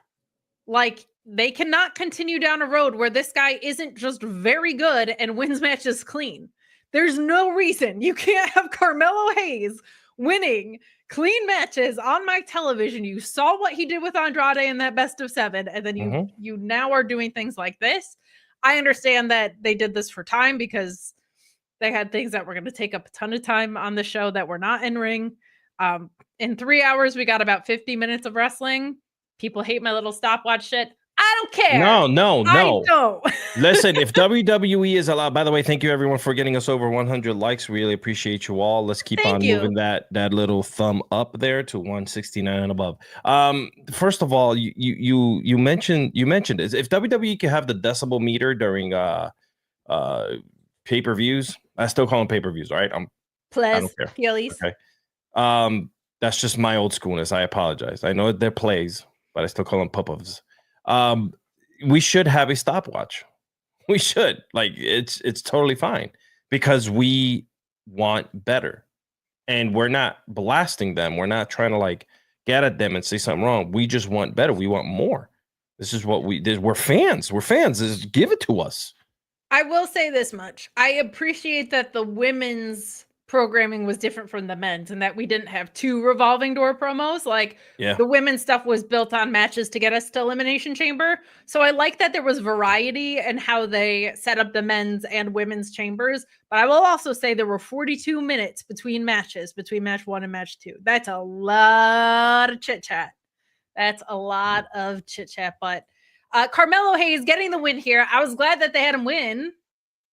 like, they cannot continue down a road where this guy isn't just very good and wins matches clean. There's no reason you can't have Carmelo Hayes winning clean matches on my television. You saw what he did with Andrade in that best of 7, and then you now are doing things like this. I understand that they did this for time because they had things that were going to take up a ton of time on the show that were not in ring. In 3 hours, we got about 50 minutes of wrestling. People hate my little stopwatch shit. I don't care. No. I don't. Listen, if WWE is allowed, by the way, thank you everyone for getting us over 100 likes. Really appreciate you all. Let's keep moving that little thumb up there to 169 and above. First of all, you mentioned is if WWE could have the decibel meter during pay-per-views, I still call them pay-per-views, right? I don't care. Okay. That's just my old schoolness. I apologize. I know they're plays, but I still call them pop-ups. We should have a stopwatch. We should. Like, it's totally fine because we want better, and we're not blasting them. We're not trying to like get at them and say something wrong. We just want better. We want more. This is what we're fans. We're fans. Just give it to us. I will say this much. I appreciate that the women's programming was different from the men's and that we didn't have 2 revolving door promos. Like the women's stuff was built on matches to get us to Elimination Chamber. So I like that there was variety in how they set up the men's and women's chambers. But I will also say there were 42 minutes between matches, between match 1 and match 2. That's a lot of chit chat. That's a lot of chit chat. But Carmelo Hayes getting the win here. I was glad that they had him win.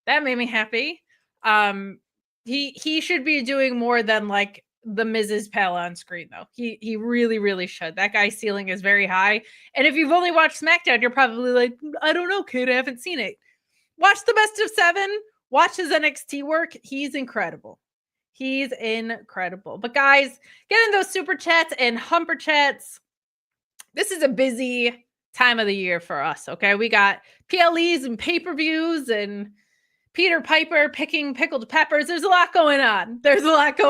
That made me happy. He should be doing more than like the Miz's pal on screen though. He really, really should. That guy's ceiling is very high. And if you've only watched SmackDown, you're probably like, I don't know, kid, I haven't seen it. Watch the best of 7. Watch his NXT work. He's incredible. He's incredible. But guys, get in those super chats and humper chats. This is a busy time of the year for us. Okay. We got PLEs and pay-per-views and Peter Piper picking pickled peppers. There's a lot going on. But a lot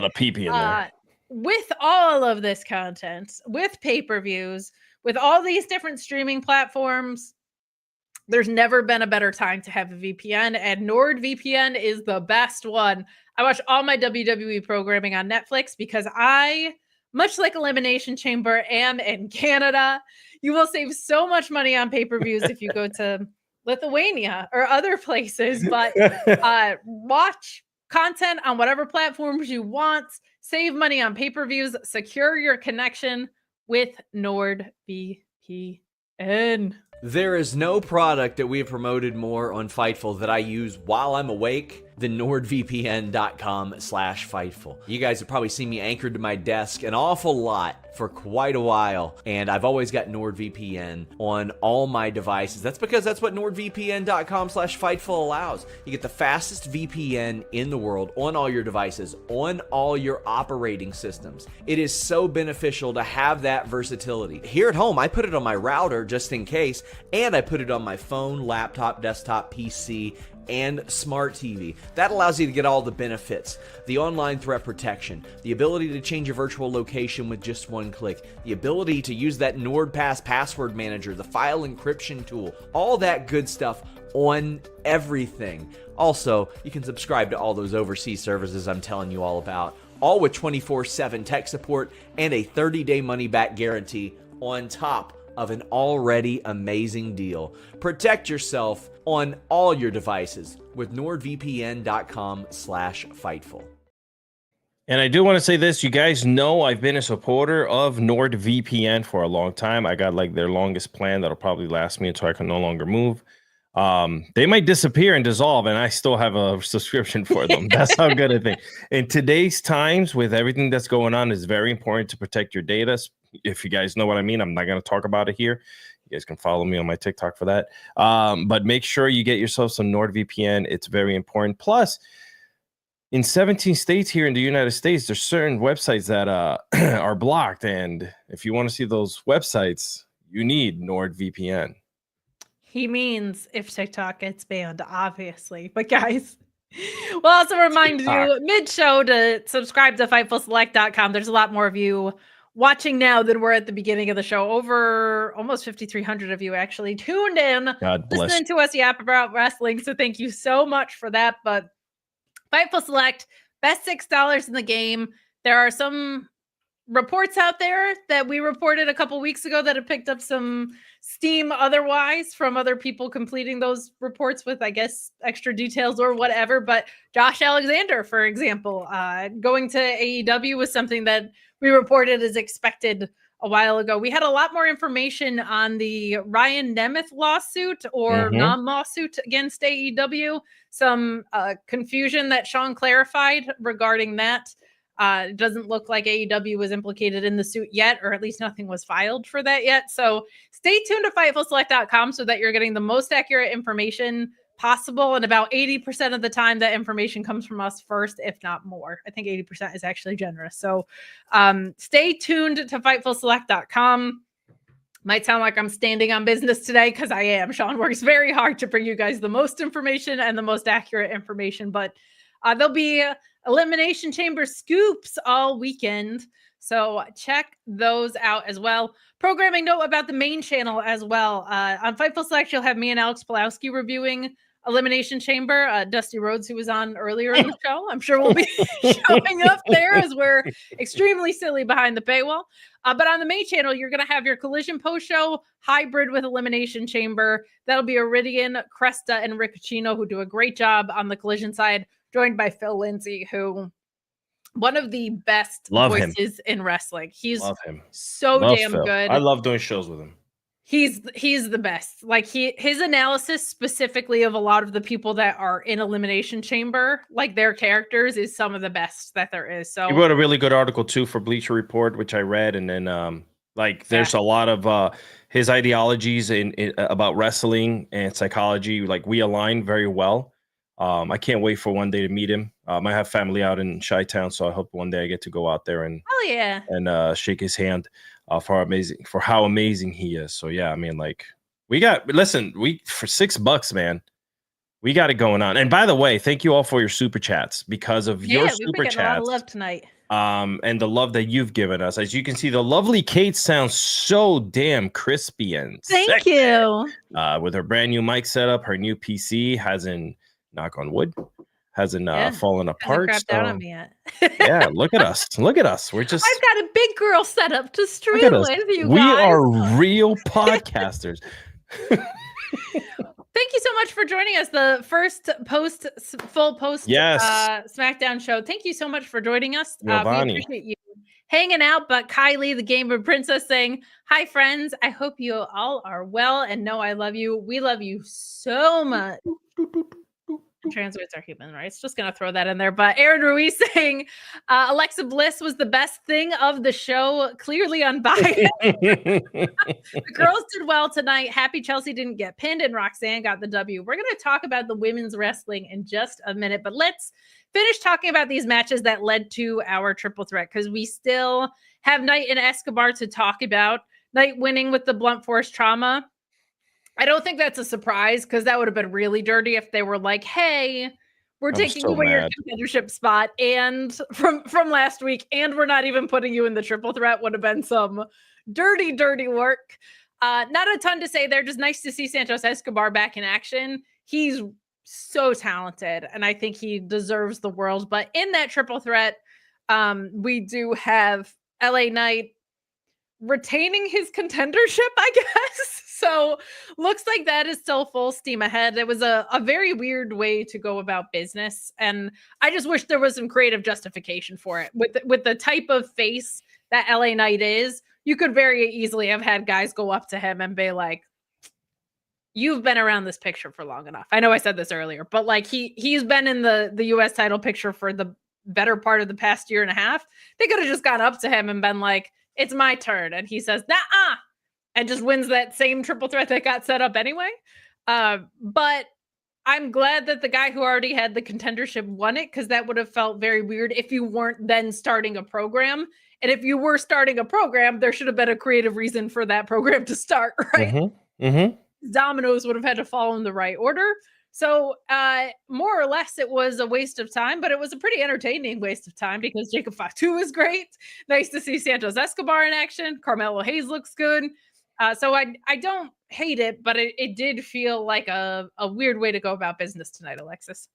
of pee-pee in there. With all of this content, with pay-per-views, with all these different streaming platforms, there's never been a better time to have a VPN, and NordVPN is the best one. I watch all my WWE programming on Netflix because I, much like Elimination Chamber, am in Canada. You will save so much money on pay-per-views if you go to Lithuania or other places, but watch content on whatever platforms you want, save money on pay-per-views, secure your connection with NordVPN. There is no product that we have promoted more on Fightful that I use while I'm awake than NordVPN.com/Fightful. You guys have probably seen me anchored to my desk an awful lot for quite a while, and I've always got NordVPN on all my devices. That's because that's what NordVPN.com/Fightful allows. You get the fastest VPN in the world on all your devices, on all your operating systems. It is so beneficial to have that versatility. Here at home, I put it on my router just in case, and I put it on my phone, laptop, desktop, PC, and smart TV. That allows you to get all the benefits. The online threat protection, the ability to change your virtual location with just one click, the ability to use that NordPass password manager, the file encryption tool, all that good stuff on everything. Also, you can subscribe to all those overseas services I'm telling you all about, all with 24/7 tech support and a 30-day money-back guarantee on top of an already amazing deal. Protect yourself on all your devices with NordVPN.com/Fightful. And I do want to say this, you guys know I've been a supporter of NordVPN for a long time. I got like their longest plan that'll probably last me until I can no longer move. They might disappear and dissolve, and I still have a subscription for them. That's how good I think. In today's times, with everything that's going on, it's very important to protect your data. If you guys know what I mean, I'm not going to talk about it here. You guys can follow me on my TikTok for that. But make sure you get yourself some NordVPN. It's very important. Plus, in 17 states here in the United States, there's certain websites that are blocked. And if you want to see those websites, you need NordVPN. He means if TikTok gets banned, obviously. But guys, we'll also remind you mid-show to subscribe to FightfulSelect.com. There's a lot more of you watching now than were at the beginning of the show. Over almost 5,300 of you actually tuned in, listening to us yap about wrestling. So thank you so much for that. But Fightful Select, best $6 in the game. There are some reports out there that we reported a couple weeks ago that have picked up some steam otherwise from other people completing those reports with, I guess, extra details or whatever. But Josh Alexander, for example, going to AEW was something that we reported as expected a while ago. We had a lot more information on the Ryan Nemeth lawsuit or non-lawsuit against AEW. Some confusion that Sean clarified regarding that. It doesn't look like AEW was implicated in the suit yet, or at least nothing was filed for that yet. So stay tuned to FightfulSelect.com so that you're getting the most accurate information possible. And about 80% of the time, that information comes from us first, if not more. I think 80% is actually generous. So stay tuned to FightfulSelect.com. Might sound like I'm standing on business today because I am. Sean works very hard to bring you guys the most information and the most accurate information. But there'll be Elimination Chamber scoops all weekend. So check those out as well. Programming note about the main channel as well. On Fightful Select, you'll have me and Alex Pulowski reviewing Elimination Chamber. Dusty Rhodes, who was on earlier in the show, I'm sure will be showing up there as we're extremely silly behind the paywall. But on the main channel, you're going to have your Collision post-show hybrid with Elimination Chamber. That'll be Iridian, Cresta, and Riccicino, who do a great job on the Collision side, joined by Phil Lindsay, who one of the best voices in wrestling. He's so damn Phil. good. I love doing shows with him. He's the best. Like his analysis specifically of a lot of the people that are in Elimination Chamber, like their characters, is some of the best that there is. So he wrote a really good article too for Bleacher Report, which I read, and then there's a lot of his ideologies in about wrestling and psychology. Like we align very well. I can't wait for one day to meet him. I have family out in Chi-Town, so I hope one day I get to go out there and shake his hand for how amazing he is. So yeah, I mean, like for $6, man, we got it going on. And by the way, thank you all for your super chats because of your super chats. A lot of love tonight. And the love that you've given us. As you can see, the lovely Kate sounds so damn crispy and thank you. With her brand new mic setup, her new PC hasn't. Knock on wood, hasn't fallen apart. Hasn't down on me yet. Yeah, look at us. Look at us. We're just. I've got a big girl setup to stream with you guys. We are real podcasters. Thank you so much for joining us. The first full post Smackdown show. Thank you so much for joining us. We appreciate you hanging out. But Kylie, the Game of Princess, saying, hi, friends. I hope you all are well and know I love you. We love you so much. Trans rights are human rights. Just going to throw that in there. But Aaron Ruiz saying Alexa Bliss was the best thing of the show. Clearly unbiased. The girls did well tonight. Happy Chelsea didn't get pinned and Roxanne got the W. We're going to talk about the women's wrestling in just a minute. But let's finish talking about these matches that led to our triple threat, because we still have Knight and Escobar to talk about. Knight winning with the blunt force trauma. I don't think that's a surprise, because that would have been really dirty if they were like, hey, we're taking away your contendership spot and from last week, and we're not even putting you in the triple threat. Would have been some dirty work. Not a ton to say there. Just nice to see Santos Escobar back in action. He's so talented, and I think he deserves the world. But in that triple threat, we do have LA Knight retaining his contendership, I guess. So looks like that is still full steam ahead. It was a very weird way to go about business. And I just wish there was some creative justification for it. With the type of face that LA Knight is, you could very easily have had guys go up to him and be like, you've been around this picture for long enough. I know I said this earlier, but like he's been in the US title picture for the better part of the past year and a half. They could have just gone up to him and been like, it's my turn. And he says, nah, and just wins that same triple threat that got set up anyway. But I'm glad that the guy who already had the contendership won it, because that would have felt very weird if you weren't then starting a program. And if you were starting a program, there should have been a creative reason for that program to start, right? Mm-hmm. Mm-hmm. Dominoes would have had to fall in the right order. So more or less it was a waste of time, but it was a pretty entertaining waste of time, because Jacob Fatu is great. Nice to see Santos Escobar in action. Carmelo Hayes looks good. So I don't hate it, but it did feel like a weird way to go about business tonight, Alexis.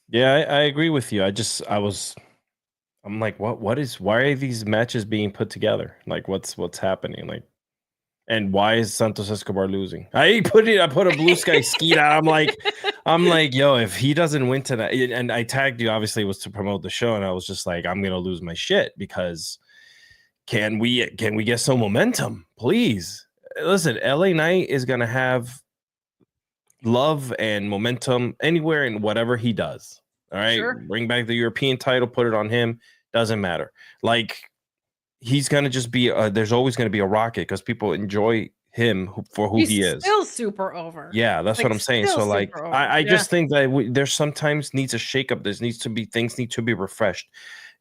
Yeah, I agree with you. I'm like, why are these matches being put together? Like, what's happening? Like, and why is Santos Escobar losing? I put a blue sky skeet out. I'm like, yo, if he doesn't win tonight, and I tagged you, obviously it was to promote the show, and I was just like, I'm gonna lose my shit, because can we get some momentum, please? Listen, LA Knight is gonna have love and momentum anywhere and whatever he does. All right, sure. Bring back the European title, put it on him. Doesn't matter. Like, he's gonna just be. There's always gonna be a rocket, because people enjoy him for who he is. He's still super over. Yeah, that's what I'm saying. So like, I just think that there's sometimes needs a shakeup. Things need to be refreshed.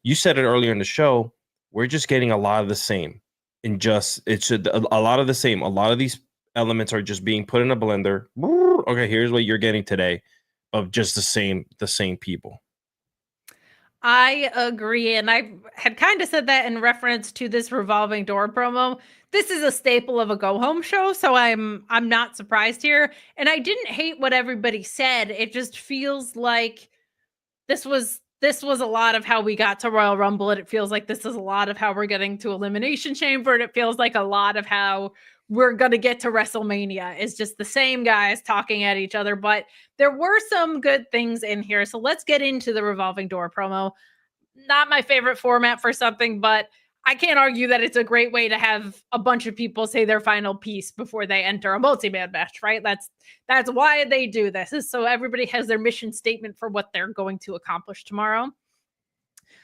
You said it earlier in the show. We're just getting a lot of the same. A lot of the same. A lot of these elements are just being put in a blender. Okay, here's what you're getting today, of just the same people. I agree. And I had kind of said that in reference to this revolving door promo. This is a staple of a go home show, so I'm not surprised here. And I didn't hate what everybody said. It just feels like this was a lot of how we got to Royal Rumble, and it feels like this is a lot of how we're getting to Elimination Chamber, and it feels like a lot of how we're going to get to WrestleMania. Is just the same guys talking at each other, but there were some good things in here. So let's get into the revolving door promo. Not my favorite format for something, but I can't argue that it's a great way to have a bunch of people say their final piece before they enter a multi-man match, right? That's why they do this, is so everybody has their mission statement for what they're going to accomplish tomorrow.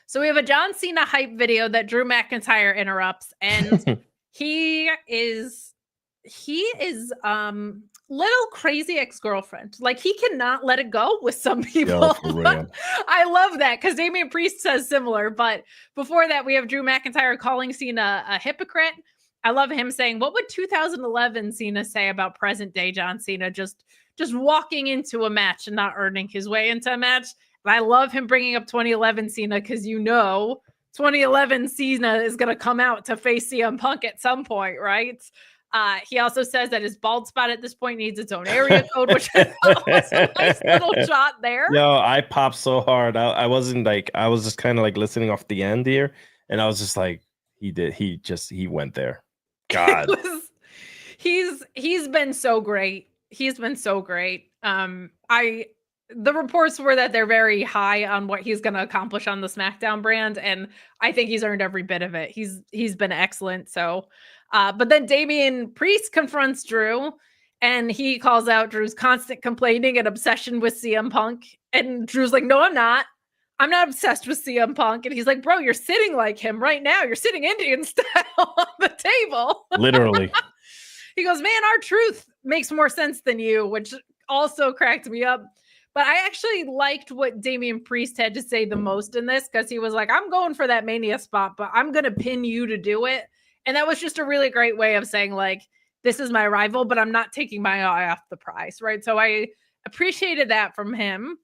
So we have a John Cena hype video that Drew McIntyre interrupts, and he is little crazy ex-girlfriend. Like, he cannot let it go with some people. Yo, I love that, because Damian Priest says similar. But before that, we have Drew McIntyre calling Cena a hypocrite. I love him saying, what would 2011 Cena say about present day John Cena just walking into a match and not earning his way into a match? And I love him bringing up 2011 Cena, because 2011 Cena is going to come out to face CM Punk at some point, right? He also says that his bald spot at this point needs its own area code, which I thought was a nice little shot there. Yo, I popped so hard. I wasn't like, I was just kind of like listening off the end here, and I was just like, he went there. God. He's been so great. He's been so great. The reports were that they're very high on what he's going to accomplish on the Smackdown brand, and I think he's earned every bit of it. He's been excellent. So, but then Damian Priest confronts Drew, and he calls out Drew's constant complaining and obsession with CM Punk. And Drew's like, no, I'm not. I'm not obsessed with CM Punk. And he's like, bro, you're sitting like him right now. You're sitting Indian style on the table. Literally. He goes, man, our truth makes more sense than you, which also cracked me up. But I actually liked what Damian Priest had to say the most in this, because he was like, I'm going for that Mania spot, but I'm going to pin you to do it. And that was just a really great way of saying, like, this is my rival, but I'm not taking my eye off the prize, right? So I appreciated that from him.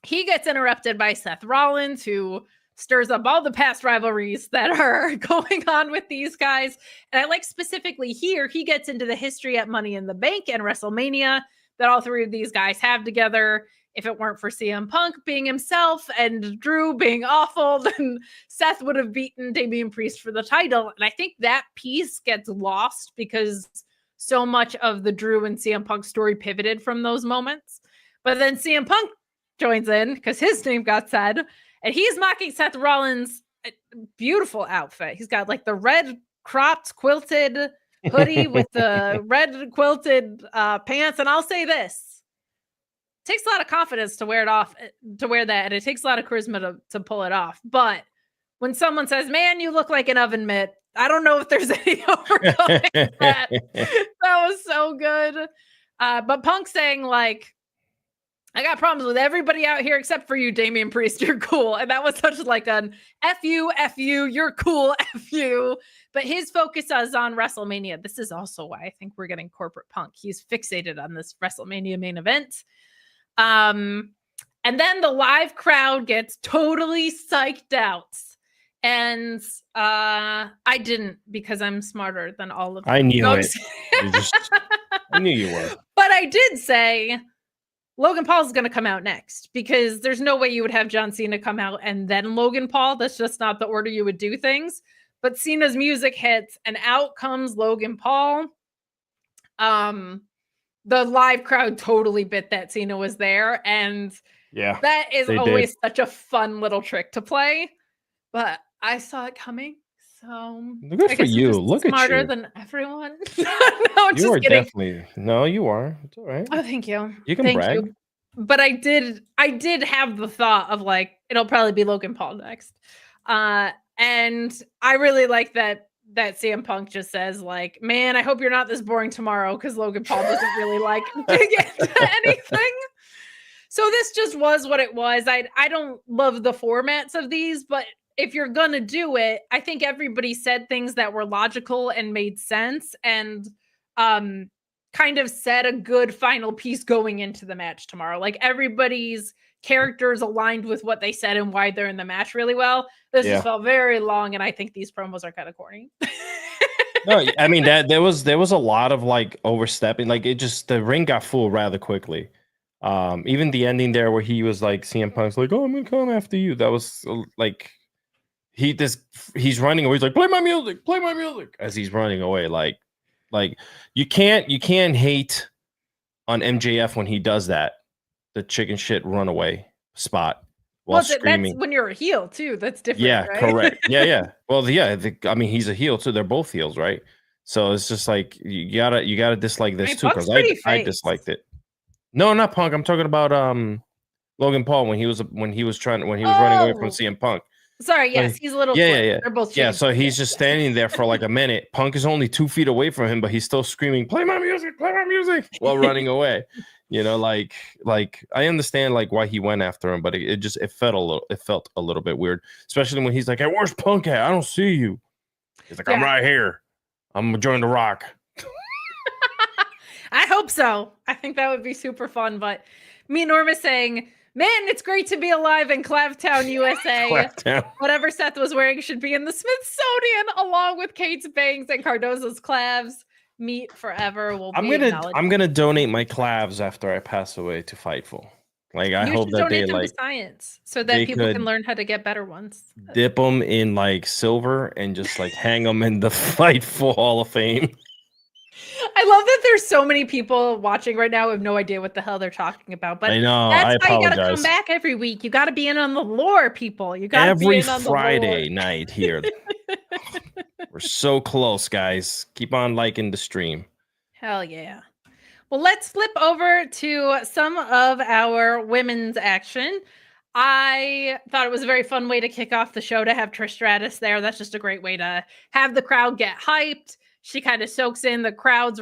He gets interrupted by Seth Rollins, who stirs up all the past rivalries that are going on with these guys. And I like specifically here, he gets into the history at Money in the Bank and WrestleMania that all three of these guys have together. If it weren't for CM Punk being himself and Drew being awful, then Seth would have beaten Damian Priest for the title. And I think that piece gets lost because so much of the Drew and CM Punk story pivoted from those moments. But then CM Punk joins in because his name got said, and he's mocking Seth Rollins' beautiful outfit. He's got like the red cropped quilted hoodie with the red quilted pants. And I'll say this, it takes a lot of confidence to wear that, and it takes a lot of charisma to pull it off. But when someone says, man, you look like an oven mitt, I don't know if there's any overcoming that. That was so good. But Punk saying, like, I got problems with everybody out here except for you, Damian Priest. You're cool. And that was such like an F you, you're cool, F you. But his focus is on WrestleMania. This is also why I think we're getting corporate Punk. He's fixated on this WrestleMania main event. And then the live crowd gets totally psyched out. And I didn't, because I'm smarter than all of them. I knew it. I knew you were. But I did say Logan Paul is going to come out next, because there's no way you would have John Cena come out and then Logan Paul. That's just not the order you would do things. But Cena's music hits and out comes Logan Paul. The live crowd totally bit that Cena was there. And yeah, that is always such a fun little trick to play. But I saw it coming. So good for you. Look at you. Smarter than everyone. No, you are kidding. Definitely. No, you are. It's all right. Oh, thank you. You can brag. You. But I did have the thought of, like, it'll probably be Logan Paul next. And I really like that CM Punk just says, like, man, I hope you're not this boring tomorrow, because Logan Paul doesn't really like dig into anything. So this just was what it was. I don't love the formats of these, but if you're going to do it, I think everybody said things that were logical and made sense. And kind of set a good final piece going into the match tomorrow. Like everybody's characters aligned with what they said and why they're in the match really well. This just felt very long, and I think these promos are kind of corny. No, I mean that there was a lot of like overstepping. Like the ring got full rather quickly. Even the ending there where he was like CM Punk's like, "Oh, I'm gonna come after you." That was like he's running away. He's like, play my music as he's running away. Like you can't hate on MJF when he does that. The chicken shit runaway spot while screaming. That's when you're a heel too. That's different. Yeah, right? correct. Yeah. Well, yeah. I mean, he's a heel too. They're both heels, right? So it's just like you gotta dislike this too, because I disliked it. No, not Punk. I'm talking about Logan Paul when he was running away from CM Punk. Sorry, yes, he's a little. Yeah. They're both. Yeah, so he's just standing there for like a minute. Punk is only 2 feet away from him, but he's still screaming, play my music, while running away. You know, like I understand like why he went after him, but it felt a little bit weird, especially when he's like, hey, where's Punk at? I don't see you. He's like, I'm right here. I'm gonna join the Rock. I hope so. I think that would be super fun. But me and Norma saying, man, it's great to be alive in Clavtown, USA. Clavtown. Whatever Seth was wearing should be in the Smithsonian, along with Kate's bangs and Cardozo's clavs. Meet forever will be I'm gonna donate my clavs after I pass away to Fightful. Like I hope that they like science so that people can learn how to get better ones. Dip them in like silver and just like hang them in the Fightful Hall of Fame. I love that there's so many people watching right now who have no idea what the hell they're talking about. But I know, that's why you gotta come back every week. You gotta be in on the lore, people. You gotta be in on the Friday night here. We're so close, guys. Keep on liking the stream. Hell yeah. Well, let's flip over to some of our women's action. I thought it was a very fun way to kick off the show to have Trish Stratus there. That's just a great way to have the crowd get hyped. She kind of soaks in the crowd's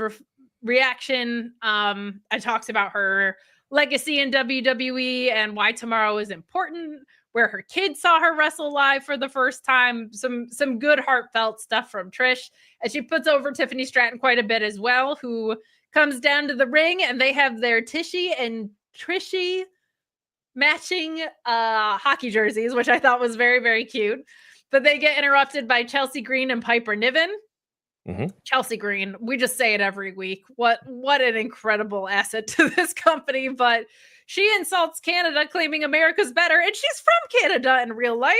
reaction. And talks about her legacy in WWE and why tomorrow is important, where her kids saw her wrestle live for the first time. Some good heartfelt stuff from Trish. And she puts over Tiffany Stratton quite a bit as well, who comes down to the ring, and they have their Tishy and Trishy matching hockey jerseys, which I thought was very, very cute. But they get interrupted by Chelsea Green and Piper Niven. Mm-hmm. Chelsea Green, we just say it every week. What an incredible asset to this company. But she insults Canada, claiming America's better, and she's from Canada in real life.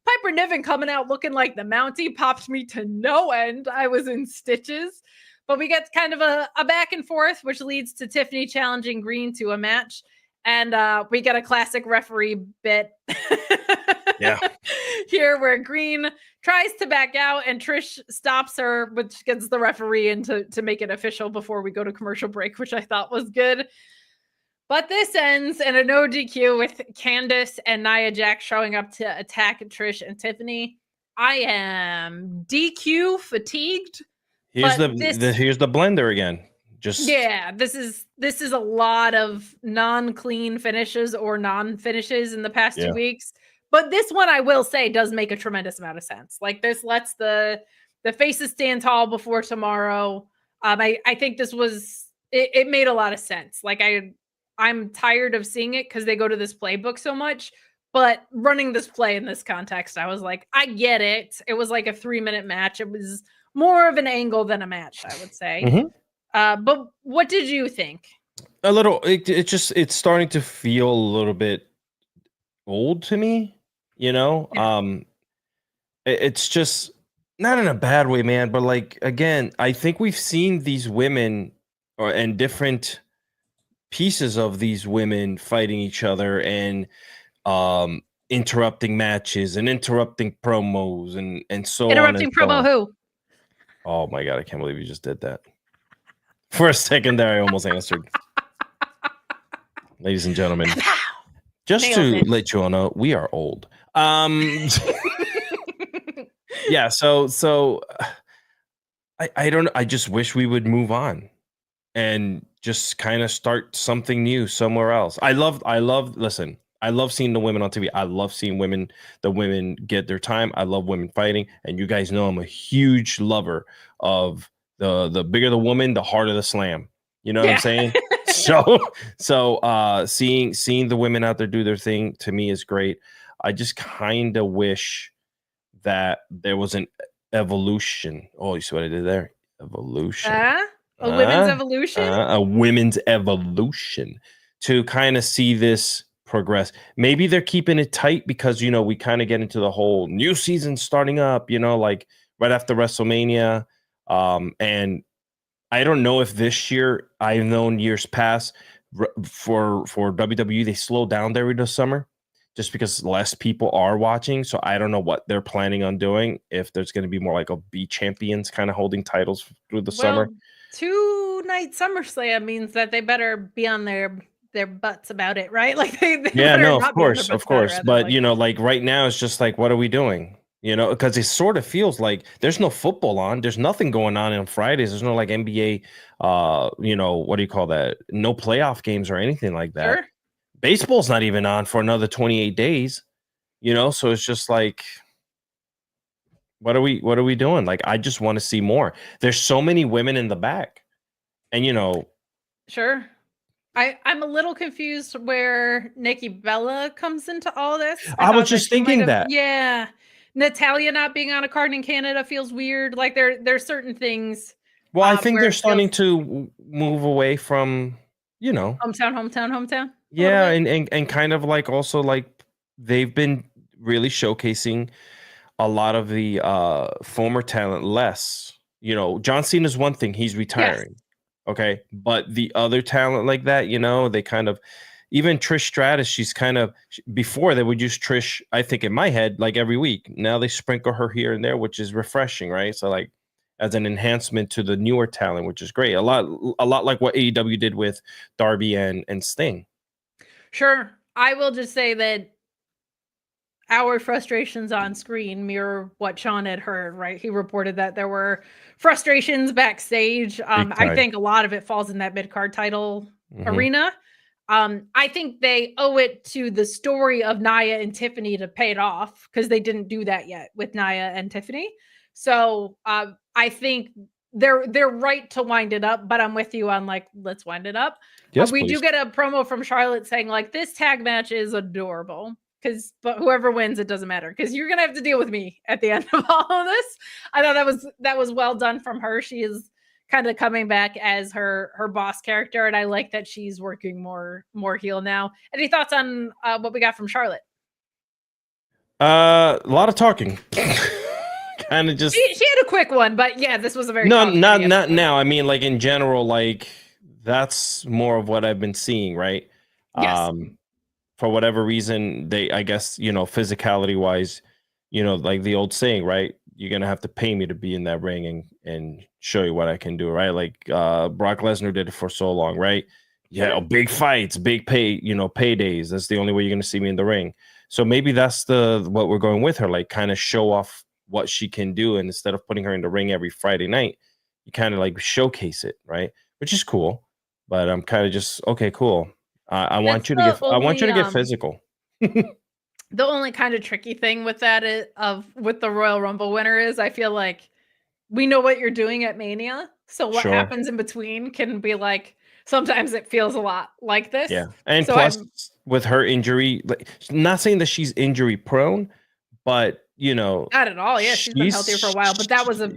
Piper Niven coming out looking like the Mountie popped me to no end. I was in stitches. But we get kind of a back and forth, which leads to Tiffany challenging Green to a match. And we get a classic referee bit here where Green tries to back out and Trish stops her, which gets the referee in to make it official before we go to commercial break, which I thought was good. But this ends in a no DQ with Candice and Nia Jax showing up to attack Trish and Tiffany. I am DQ fatigued. Here's the blender again. This is a lot of non-clean finishes or non-finishes in the past 2 weeks. But this one, I will say, does make a tremendous amount of sense. Like this lets the faces stand tall before tomorrow. I think this was it made a lot of sense. Like I'm tired of seeing it because they go to this playbook so much. But running this play in this context, I was like, I get it. It was like a 3-minute match. It was more of an angle than a match, I would say. Mm-hmm. But what did you think? A little. It's starting to feel a little bit old to me. You know, it's just not in a bad way, man. But like again, I think we've seen these women and different pieces of these women fighting each other and interrupting matches and interrupting promos and so interrupting on. Promo who? Oh my god, I can't believe you just did that. For a second there, I almost answered. Ladies and gentlemen, just to let you all know, we are old. Yeah, so I don't know. I just wish we would move on and just kind of start something new somewhere else. I love seeing the women on TV. I love seeing the women get their time. I love women fighting, and you guys know I'm a huge lover of the bigger the woman, the harder the slam. You know what I'm saying? So seeing the women out there do their thing to me is great. I just kind of wish that there was an evolution. Oh, you see what I did there? Evolution. A women's evolution? A women's evolution to kind of see this progress. Maybe they're keeping it tight because, we kind of get into the whole new season starting up, like right after WrestleMania. And I don't know if this year, I've known years past for WWE, they slow down during the summer just because less people are watching. So I don't know what they're planning on doing. If there's going to be more like a B champions kind of holding titles through the summer. 2-night SummerSlam means that they better be on their butts about it, right? Like they of course. But like right now it's just like, what are we doing? Because it sort of feels like there's no football on. There's nothing going on Fridays. There's no like NBA, what do you call that? No playoff games or anything like that. Sure. Baseball's not even on for another 28 days, so it's just like, what are we doing? Like, I just want to see more. There's so many women in the back and, Sure. I'm a little confused where Nikki Bella comes into all this. I was just thinking that. Yeah. Natalia not being on a card in Canada feels weird. Like there's certain things. Well, I think they're starting to move away from, hometown. Yeah, and kind of like also like they've been really showcasing a lot of the former talent less. John Cena's one thing, he's retiring. Yes. Okay. But the other talent like that, they kind of, even Trish Stratus, she's kind of, before they would use Trish, I think in my head, like every week. Now they sprinkle her here and there, which is refreshing, right? So like as an enhancement to the newer talent, which is great. A lot like what AEW did with Darby and Sting. Sure. I will just say that our frustrations on screen mirror what Sean had heard, right? He reported that there were frustrations backstage. I think a lot of it falls in that mid-card title arena. I think they owe it to the story of Nia and Tiffany to pay it off because they didn't do that yet with Nia and Tiffany. So I think they're right to wind it up, but I'm with you on like, let's wind it up. Yes, we do get a promo from Charlotte saying like, this tag match is adorable. But whoever wins, it doesn't matter because you're gonna have to deal with me at the end of all of this. I thought that was well done from her. She is kind of coming back as her boss character, and I like that she's working more heel now. Any thoughts on what we got from Charlotte? A lot of talking. Kind of just. She had a quick one, but yeah, this was a very not now. I mean, like in general, like that's more of what I've been seeing, right? Yes. For whatever reason, I guess, physicality wise, like the old saying, right? You're going to have to pay me to be in that ring and show you what I can do, right? Like Brock Lesnar did it for so long, right? Yeah, big fights, big paydays. That's the only way you're going to see me in the ring. So maybe that's what we're going with her, like kind of show off what she can do. And instead of putting her in the ring every Friday night, you kind of like showcase it, right? Which is cool. But I'm kind of just, okay, cool. I want you to get physical. The only kind of tricky thing with that with the Royal Rumble winner is I feel like we know what you're doing at Mania. So what happens in between can be like, sometimes it feels a lot like this. Yeah. And so plus with her injury, like not saying that she's injury prone, but not at all. Yeah, she's been healthier for a while, but that was a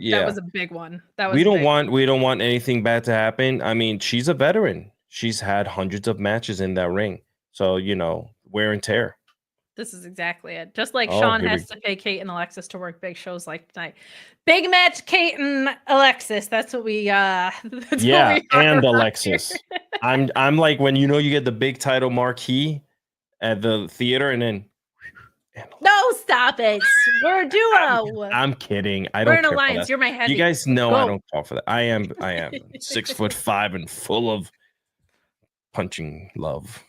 big one. We don't want anything bad to happen. I mean, she's a veteran. She's had hundreds of matches in that ring. So, wear and tear. This is exactly it. Just like Sean has to pay Kate and Alexis to work big shows like tonight. Big match, Kate and Alexis. That's what we and Alexis. I'm like when you get the big title marquee at the theater and then no, stop it. We're a duo. I'm kidding. We're an alliance. You're my heavy. You guys know I don't fall for that. I am 6'5" and full of punching love.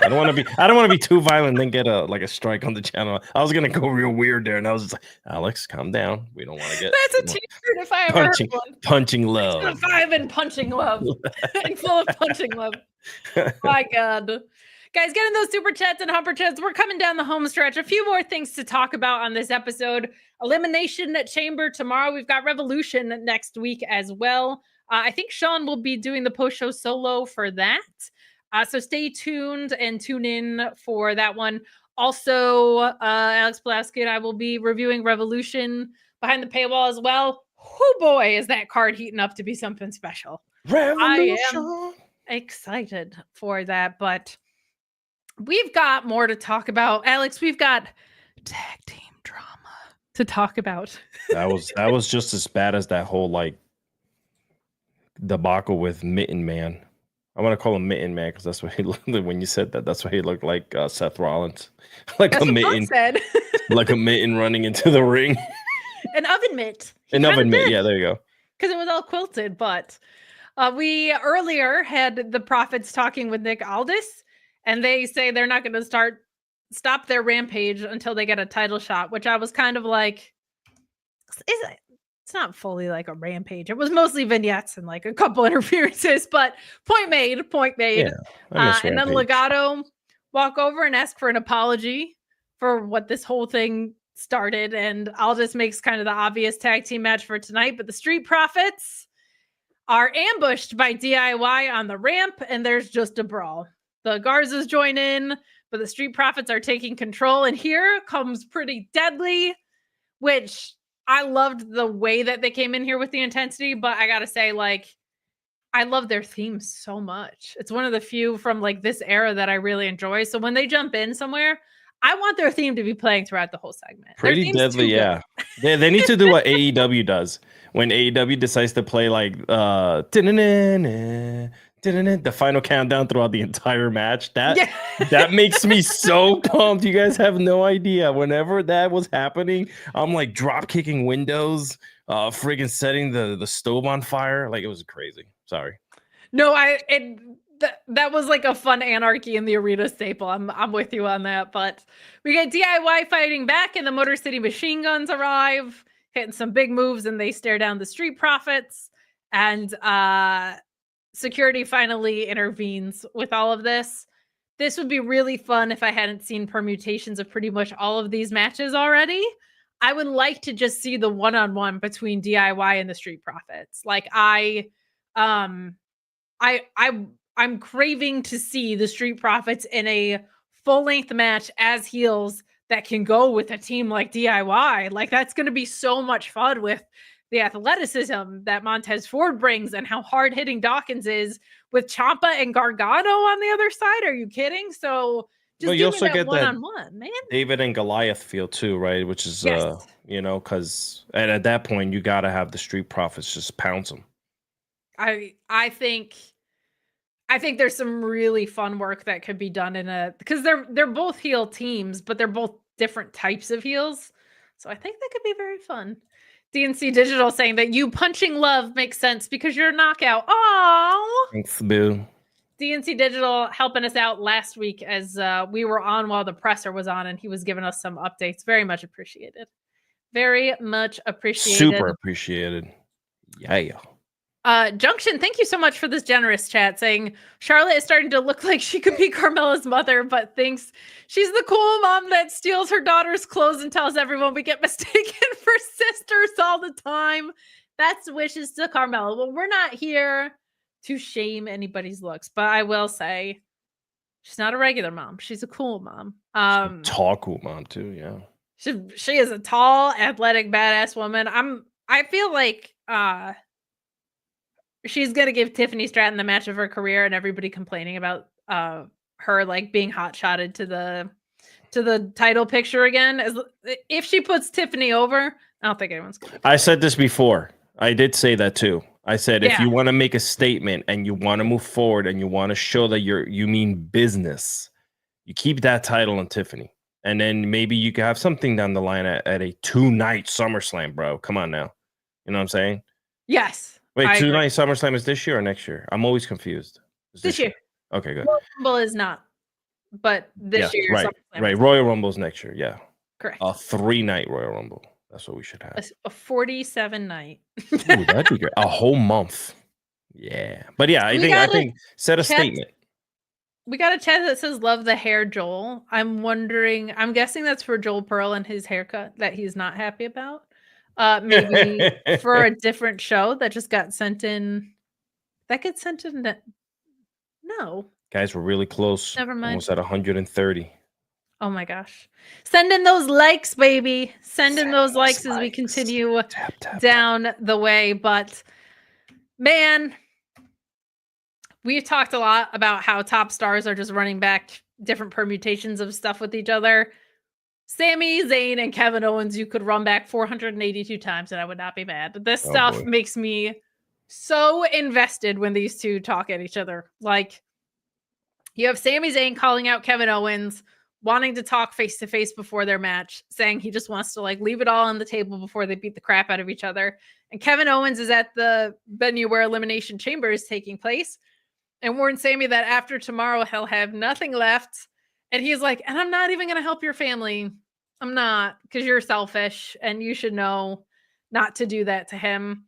I don't want to be too violent and then get a strike on the channel. I was gonna go real weird there, and I was just like, Alex, calm down. We don't want to get that's a t-shirt if I ever heard one. Punching love. 6'5" and punching love. And full of punching love. My God. Guys, getting those super chats and humper chats. We're coming down the home stretch. A few more things to talk about on this episode. Elimination Chamber tomorrow. We've got Revolution next week as well. I think Sean will be doing the post-show solo for that. So stay tuned and tune in for that one. Also, Alex Pulaski and I will be reviewing Revolution behind the paywall as well. Oh boy, is that card heating up to be something special. Revolution. I am excited for that, but we've got more to talk about. Alex, we've got tag team drama to talk about. That was just as bad as that whole like debacle with Mitten Man. I want to call him Mitten Man because that's what he looked like when you said that. That's what he looked like, Seth Rollins, like That's a what mitten, said. like a mitten running into the ring. An oven mitt. An oven mitt. Yeah, there you go. Because it was all quilted, but we earlier had the Prophets talking with Nick Aldis, and they say they're not going to stop their rampage until they get a title shot, which I was kind of like, it's not fully like a rampage. It was mostly vignettes and like a couple interferences, but point made. Yeah, and then Legato walk over and ask for an apology for what this whole thing started, and Aldis makes kind of the obvious tag team match for tonight, but the Street Profits are ambushed by DIY on the ramp, and there's just a brawl. The Garzas join in, but the Street Profits are taking control, and here comes Pretty Deadly, which I loved the way that they came in here with the intensity, but I gotta say, like, I love their theme so much. It's one of the few from like this era that I really enjoy. So when they jump in somewhere, I want their theme to be playing throughout the whole segment. Pretty Deadly, yeah. They need to do what AEW does when AEW decides to play like the final countdown throughout the entire match. That makes me so pumped. You guys have no idea. Whenever that was happening, I'm like drop kicking windows, friggin' setting the stove on fire. Like, it was crazy. Sorry. No, that was like a fun anarchy in the arena staple. I'm with you on that. But we get DIY fighting back, and the Motor City Machine Guns arrive, hitting some big moves, and they stare down the Street Profits. And security finally intervenes with all of this. This would be really fun if I hadn't seen permutations of pretty much all of these matches already. I would like to just see the one-on-one between DIY and the Street Profits. Like I'm craving to see the Street Profits in a full-length match as heels that can go with a team like DIY. Like, that's going to be so much fun with the athleticism that Montez Ford brings and how hard-hitting Dawkins is with Ciampa and Gargano on the other side. Are you kidding? So just you also get one-on-one, man. David and Goliath feel too, right? Which is, because at that point, you got to have the Street Profits just pounce them. I think there's some really fun work that could be done because they're both heel teams, but they're both different types of heels. So I think that could be very fun. DNC Digital saying that you punching Love makes sense because you're a knockout. Oh, thanks, boo. DNC Digital helping us out last week as we were on while the presser was on, and he was giving us some updates. Very much appreciated. Very much appreciated. Super appreciated. Yeah. Junction, thank you so much for this generous chat, saying Charlotte is starting to look like she could be Carmella's mother, but thinks she's the cool mom that steals her daughter's clothes and tells everyone we get mistaken for sisters all the time. That's wishes to Carmella. Well, we're not here to shame anybody's looks, but I will say she's not a regular mom. She's a cool mom. Tall, cool mom too. Yeah. She is a tall, athletic, badass woman. I feel like she's gonna give Tiffany Stratton the match of her career, and everybody complaining about her like being hot shotted to the title picture again. If she puts Tiffany over, I don't think anyone's gonna. I said this before. I did say that too. I said if you want to make a statement and you want to move forward and you want to show that you mean business, you keep that title on Tiffany, and then maybe you can have something down the line at a 2-night SummerSlam, bro. Come on now, you know what I'm saying? Yes. Wait, 2-night SummerSlam is this year or next year? I'm always confused. This year. Okay, good. Royal Rumble is not, but this year. Right. Royal Rumble's next year. Yeah. Correct. A 3-night Royal Rumble. That's what we should have. A 47-night. Ooh, that'd be great. A whole month. Yeah. But yeah, I think set a statement. We got a chat that says love the hair, Joel. I'm guessing that's for Joel Pearl and his haircut that he's not happy about. Maybe for a different show that just got sent in That gets sent in. No. Guys, we're really close. Never mind. Almost at 130. Oh my gosh. Send in those likes, baby. Send in those likes as we continue down the way. But man, we've talked a lot about how top stars are just running back different permutations of stuff with each other. Sami, Zayn, and Kevin Owens, you could run back 482 times and I would not be mad. This stuff makes me so invested when these two talk at each other. Like, you have Sami Zayn calling out Kevin Owens, wanting to talk face to face before their match, saying he just wants to like leave it all on the table before they beat the crap out of each other. And Kevin Owens is at the venue where Elimination Chamber is taking place and warned Sami that after tomorrow he'll have nothing left. And he's like, and I'm not even going to help your family. I'm not, because you're selfish and you should know not to do that to him.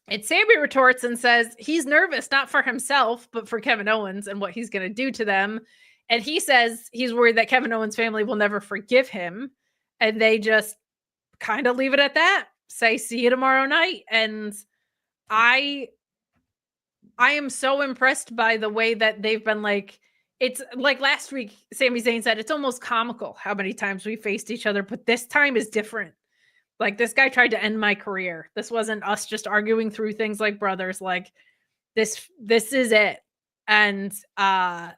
And Sami retorts and says he's nervous, not for himself, but for Kevin Owens and what he's going to do to them. And he says he's worried that Kevin Owens' family will never forgive him. And they just kind of leave it at that. Say, see you tomorrow night. And I am so impressed by the way that they've been like, it's like last week, Sami Zayn said, it's almost comical how many times we faced each other, but this time is different. Like, this guy tried to end my career. This wasn't us just arguing through things like brothers. Like, this is it. And I'm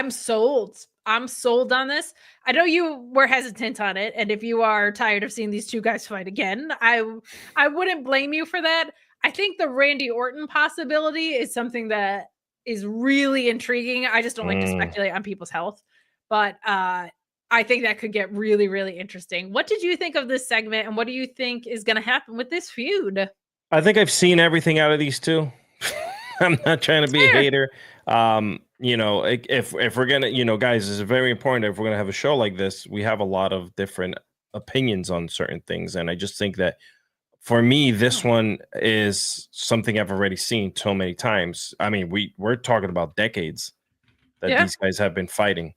sold. I'm sold on this. I know you were hesitant on it, and if you are tired of seeing these two guys fight again, I wouldn't blame you for that. I think the Randy Orton possibility is something that is really intriguing. I just don't like to speculate on people's health, but I think that could get really, really interesting. What did you think of this segment, and what do you think is going to happen with this feud? I think I've seen everything out of these two. I'm not trying to be a hater. You know, if we're gonna, you know, guys, it's very important. If we're gonna have a show like this, we have a lot of different opinions on certain things, and I just think that for me, this one is something I've already seen so many times. I mean, we're talking about decades that these guys have been fighting.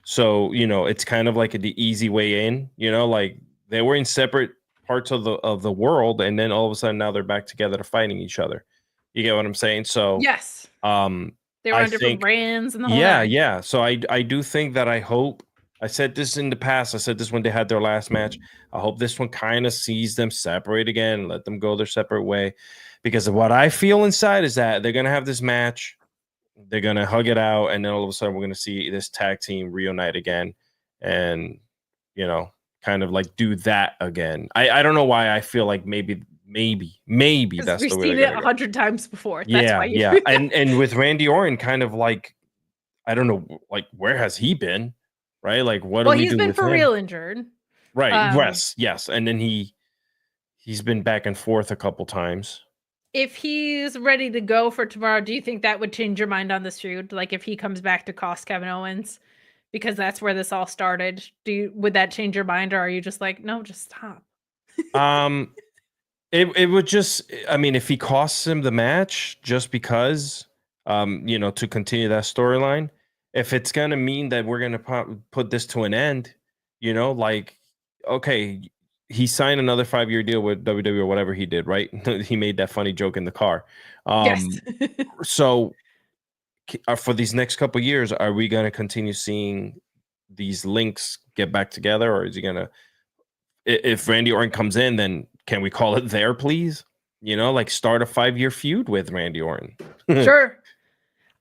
So, you know, it's kind of like the easy way in, you know, like they were in separate parts of the world, and then all of a sudden now they're back together to fighting each other. You get what I'm saying? So yes, they were on different brands and the whole yeah. So I do think that I hope, I said this in the past, I said this when they had their last match. I hope this one kind of sees them separate again, let them go their separate way, because what I feel inside is that they're gonna have this match. They're going to hug it out, and then all of a sudden we're going to see this tag team reunite again and, you know, kind of like do that again. I don't know why I feel like maybe that's the way we've seen it 100 times before. That's why yeah. And with Randy Orton, kind of like, I don't know, like, where has he been? Right? Like, what do we do with him? Well, he's been for real injured. Right. Yes. And then he's been back and forth a couple times. If he's ready to go for tomorrow, do you think that would change your mind on this feud? Like, if he comes back to cost Kevin Owens, because that's where this all started, would that change your mind, or are you just like, no, just stop? It would just, I mean, if he costs him the match just because, you know, to continue that storyline, if it's gonna mean that we're gonna put this to an end, you know, like, okay, he signed another 5-year deal with WWE or whatever he did, right? He made that funny joke in the car. Yes. So for these next couple of years, are we going to continue seeing these links get back together, or is he going to, if Randy Orton comes in, then can we call it there, please? You know, like start a 5-year feud with Randy Orton. Sure.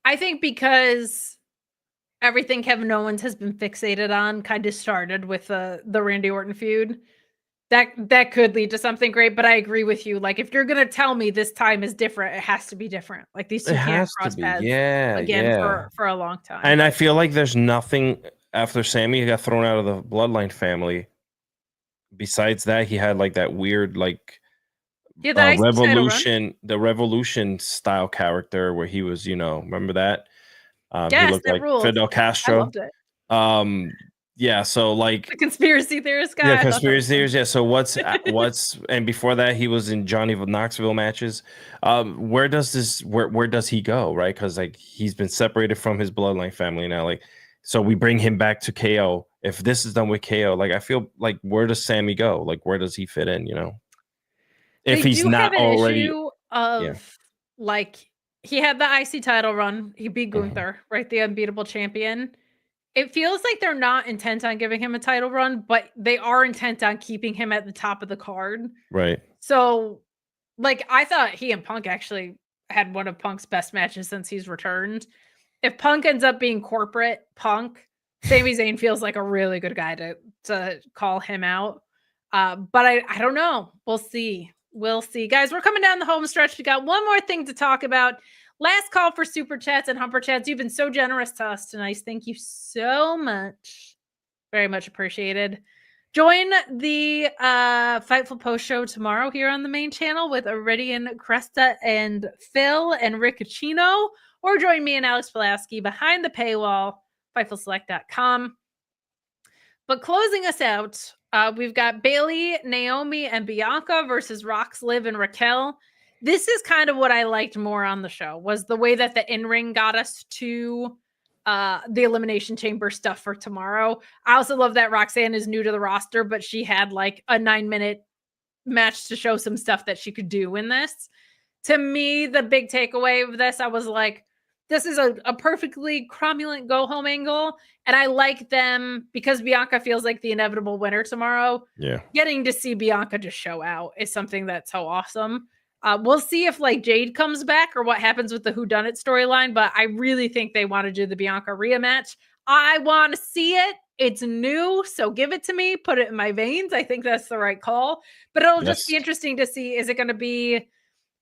I think because everything Kevin Owens has been fixated on kind of started with the Randy Orton feud. That could lead to something great, but I agree with you. Like, if you're gonna tell me this time is different, it has to be different. Like, these two can't cross paths again for a long time. And I feel like there's nothing after Sami got thrown out of the Bloodline family. Besides that, he had like that weird like the Revolution style character where he was, you know, remember that? Yes, he looked that like ruled. Fidel Castro. I loved it. Yeah, so like the conspiracy theorist guy. Yeah, conspiracy theorist. Yeah, so what's and before that he was in Johnny Knoxville matches. Where does he go, right? Because like he's been separated from his Bloodline family now. Like, so we bring him back to KO. If this is done with KO, like I feel like where does Sami go? Like where does he fit in? You know, if he's not already of like he had the IC title run. He beat Gunther, right? The unbeatable champion. It feels like they're not intent on giving him a title run, but they are intent on keeping him at the top of the card. Right. So, like, I thought he and Punk actually had one of Punk's best matches since he's returned. If Punk ends up being corporate Punk, Sami Zayn feels like a really good guy to call him out. But I don't know. We'll see. We'll see. Guys, we're coming down the home stretch. We got one more thing to talk about. Last call for super chats and humper chats. You've been so generous to us tonight. Thank you so much. Very much appreciated. Join the Fightful post show tomorrow here on the main channel with Iridian, Cresta, and Phil and Riccacino. Or join me and Alex Pulaski behind the paywall, FightfulSelect.com. But closing us out, we've got Bayley, Naomi, and Bianca versus Rox, Liv, and Raquel. This is kind of what I liked more on the show, was the way that the in-ring got us to the Elimination Chamber stuff for tomorrow. I also love that Roxanne is new to the roster, but she had like a 9-minute match to show some stuff that she could do in this. To me, the big takeaway of this, I was like, this is a perfectly cromulent go-home angle, and I like them because Bianca feels like the inevitable winner tomorrow. Yeah. Getting to see Bianca just show out is something that's so awesome. We'll see if like Jade comes back or what happens with the whodunit storyline, but I really think they want to do the Bianca Rhea match. I want to see it. It's new, so give it to me. Put it in my veins. I think that's the right call. But it'll just be interesting to see, is it going to be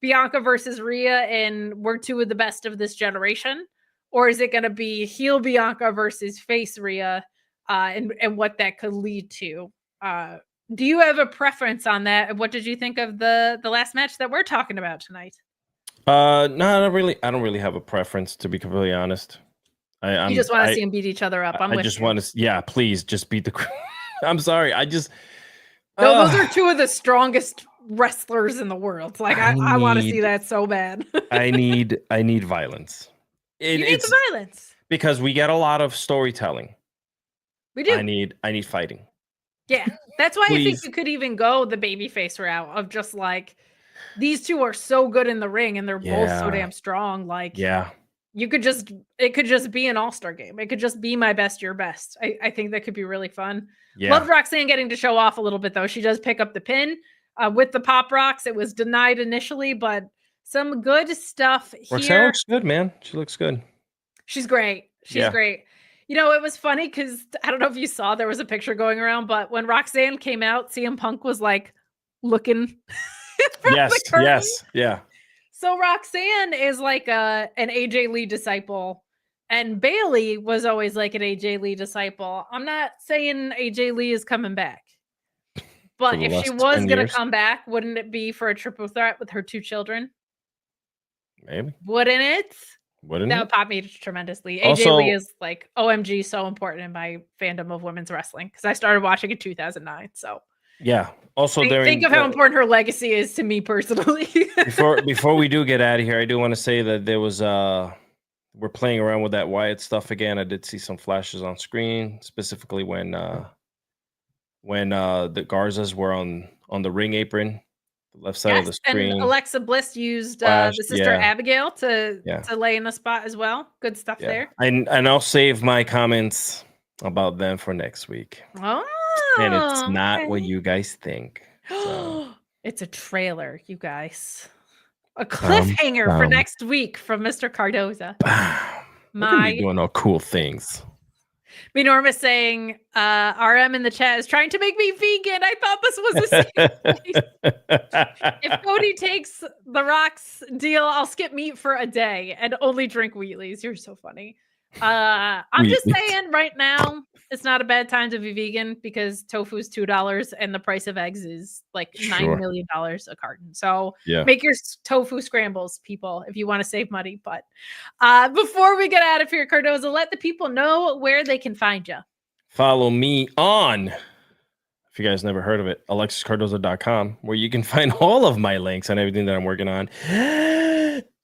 Bianca versus Rhea and we're two of the best of this generation? Or is it going to be heel Bianca versus face Rhea and what that could lead to? Do you have a preference on that? What did you think of the last match that we're talking about tonight? No, I don't really have a preference, to be completely honest. You just want to see them beat each other up. I just want to, yeah, please just beat the. I'm sorry, I just. No, those are two of the strongest wrestlers in the world. Like I want to see that so bad. I need violence. You need the violence because we get a lot of storytelling. We do. I need fighting. Yeah, that's why I think you could even go the babyface route of just like, these two are so good in the ring and they're both so damn strong. Like, it could just be an all-star game. It could just be my best, your best. I think that could be really fun. Yeah. Love Roxanne getting to show off a little bit though. She does pick up the pin with the Pop Rocks. It was denied initially, but some good stuff here. Roxanne looks good, man. She looks good. She's great. She's great. You know, it was funny because I don't know if you saw, there was a picture going around, but when Roxanne came out, CM Punk was like looking from the curtain. Yes, yeah. So Roxanne is like an AJ Lee disciple, and Bayley was always like an AJ Lee disciple. I'm not saying AJ Lee is coming back, but if she was going to come back, wouldn't it be for a triple threat with her two children? Maybe. Wouldn't it? That would pop me tremendously. AJ Lee is like OMG so important in my fandom of women's wrestling because I started watching in 2009. So yeah. Also, think of how important her legacy is to me personally. before we do get out of here, I do want to say that there was we're playing around with that Wyatt stuff again. I did see some flashes on screen, specifically when the Garzas were on the ring apron. Left side of the screen. And Alexa Bliss used the sister Abigail to lay in the spot as well. Good stuff there. And I'll save my comments about them for next week. Oh, and it's not what you guys think. So. It's a trailer, you guys. A cliffhanger for next week from Mr. Cardoza. You're doing all cool things. Me Norma saying, RM in the chat is trying to make me vegan. I thought this was a safe place. If Cody takes the Rock's deal, I'll skip meat for a day and only drink Wheatley's. You're so funny. I'm just saying right now, it's not a bad time to be vegan because tofu's $2 and the price of eggs is like $9 million a carton. So make your tofu scrambles, people, if you want to save money. But before we get out of here, Cardoza, let the people know where they can find you. Follow me on, if you guys never heard of it, alexiscardoza.com, where you can find all of my links and everything that I'm working on.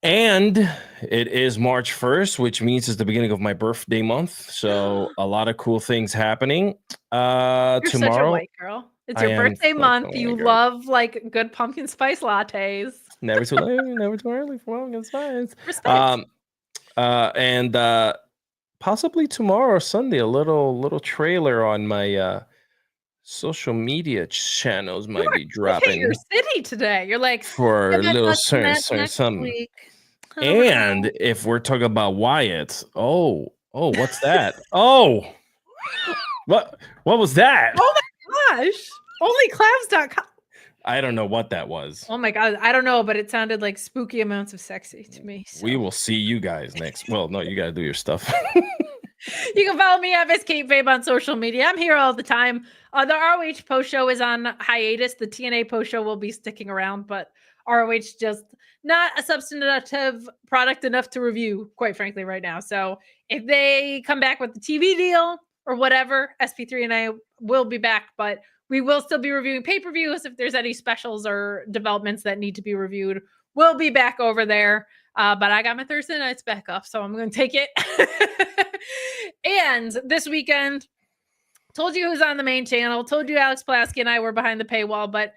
And it is March 1st, which means it's the beginning of my birthday month. So a lot of cool things happening. You're tomorrow, such a white girl. It's your birthday month. You love like good pumpkin spice lattes. Never too late, never too early for well against science. Respect. And possibly tomorrow or Sunday, a little trailer on my social media channels might be Hit dropping your city today. You're like, for a "Yeah, little that's certain next something. week." And if we're talking about Wyatt, what's that? Oh, what was that? Oh my gosh. Onlyclavs.com. I don't know what that was. Oh my God. I don't know, but it sounded like spooky amounts of sexy to me. So. We will see you guys next. Well, no, you got to do your stuff. You can follow me at Miss Kate Fabe on social media. I'm here all the time. The ROH post show is on hiatus. The TNA post show will be sticking around, but ROH just not a substantive product enough to review, quite frankly, right now. So if they come back with the TV deal or whatever, SP3 and I will be back, but we will still be reviewing pay-per-views. If there's any specials or developments that need to be reviewed, we'll be back over there. But I got my Thursday nights back up, so I'm going to take it. And this weekend, told you who's on the main channel, told you Alex Pulaski and I were behind the paywall, but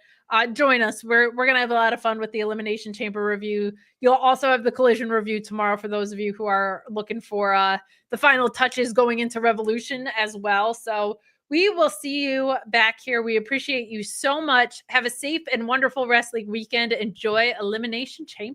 join us. We're going to have a lot of fun with the Elimination Chamber review. You'll also have the Collision review tomorrow for those of you who are looking for the final touches going into Revolution as well. So we will see you back here. We appreciate you so much. Have a safe and wonderful wrestling weekend. Enjoy Elimination Chamber.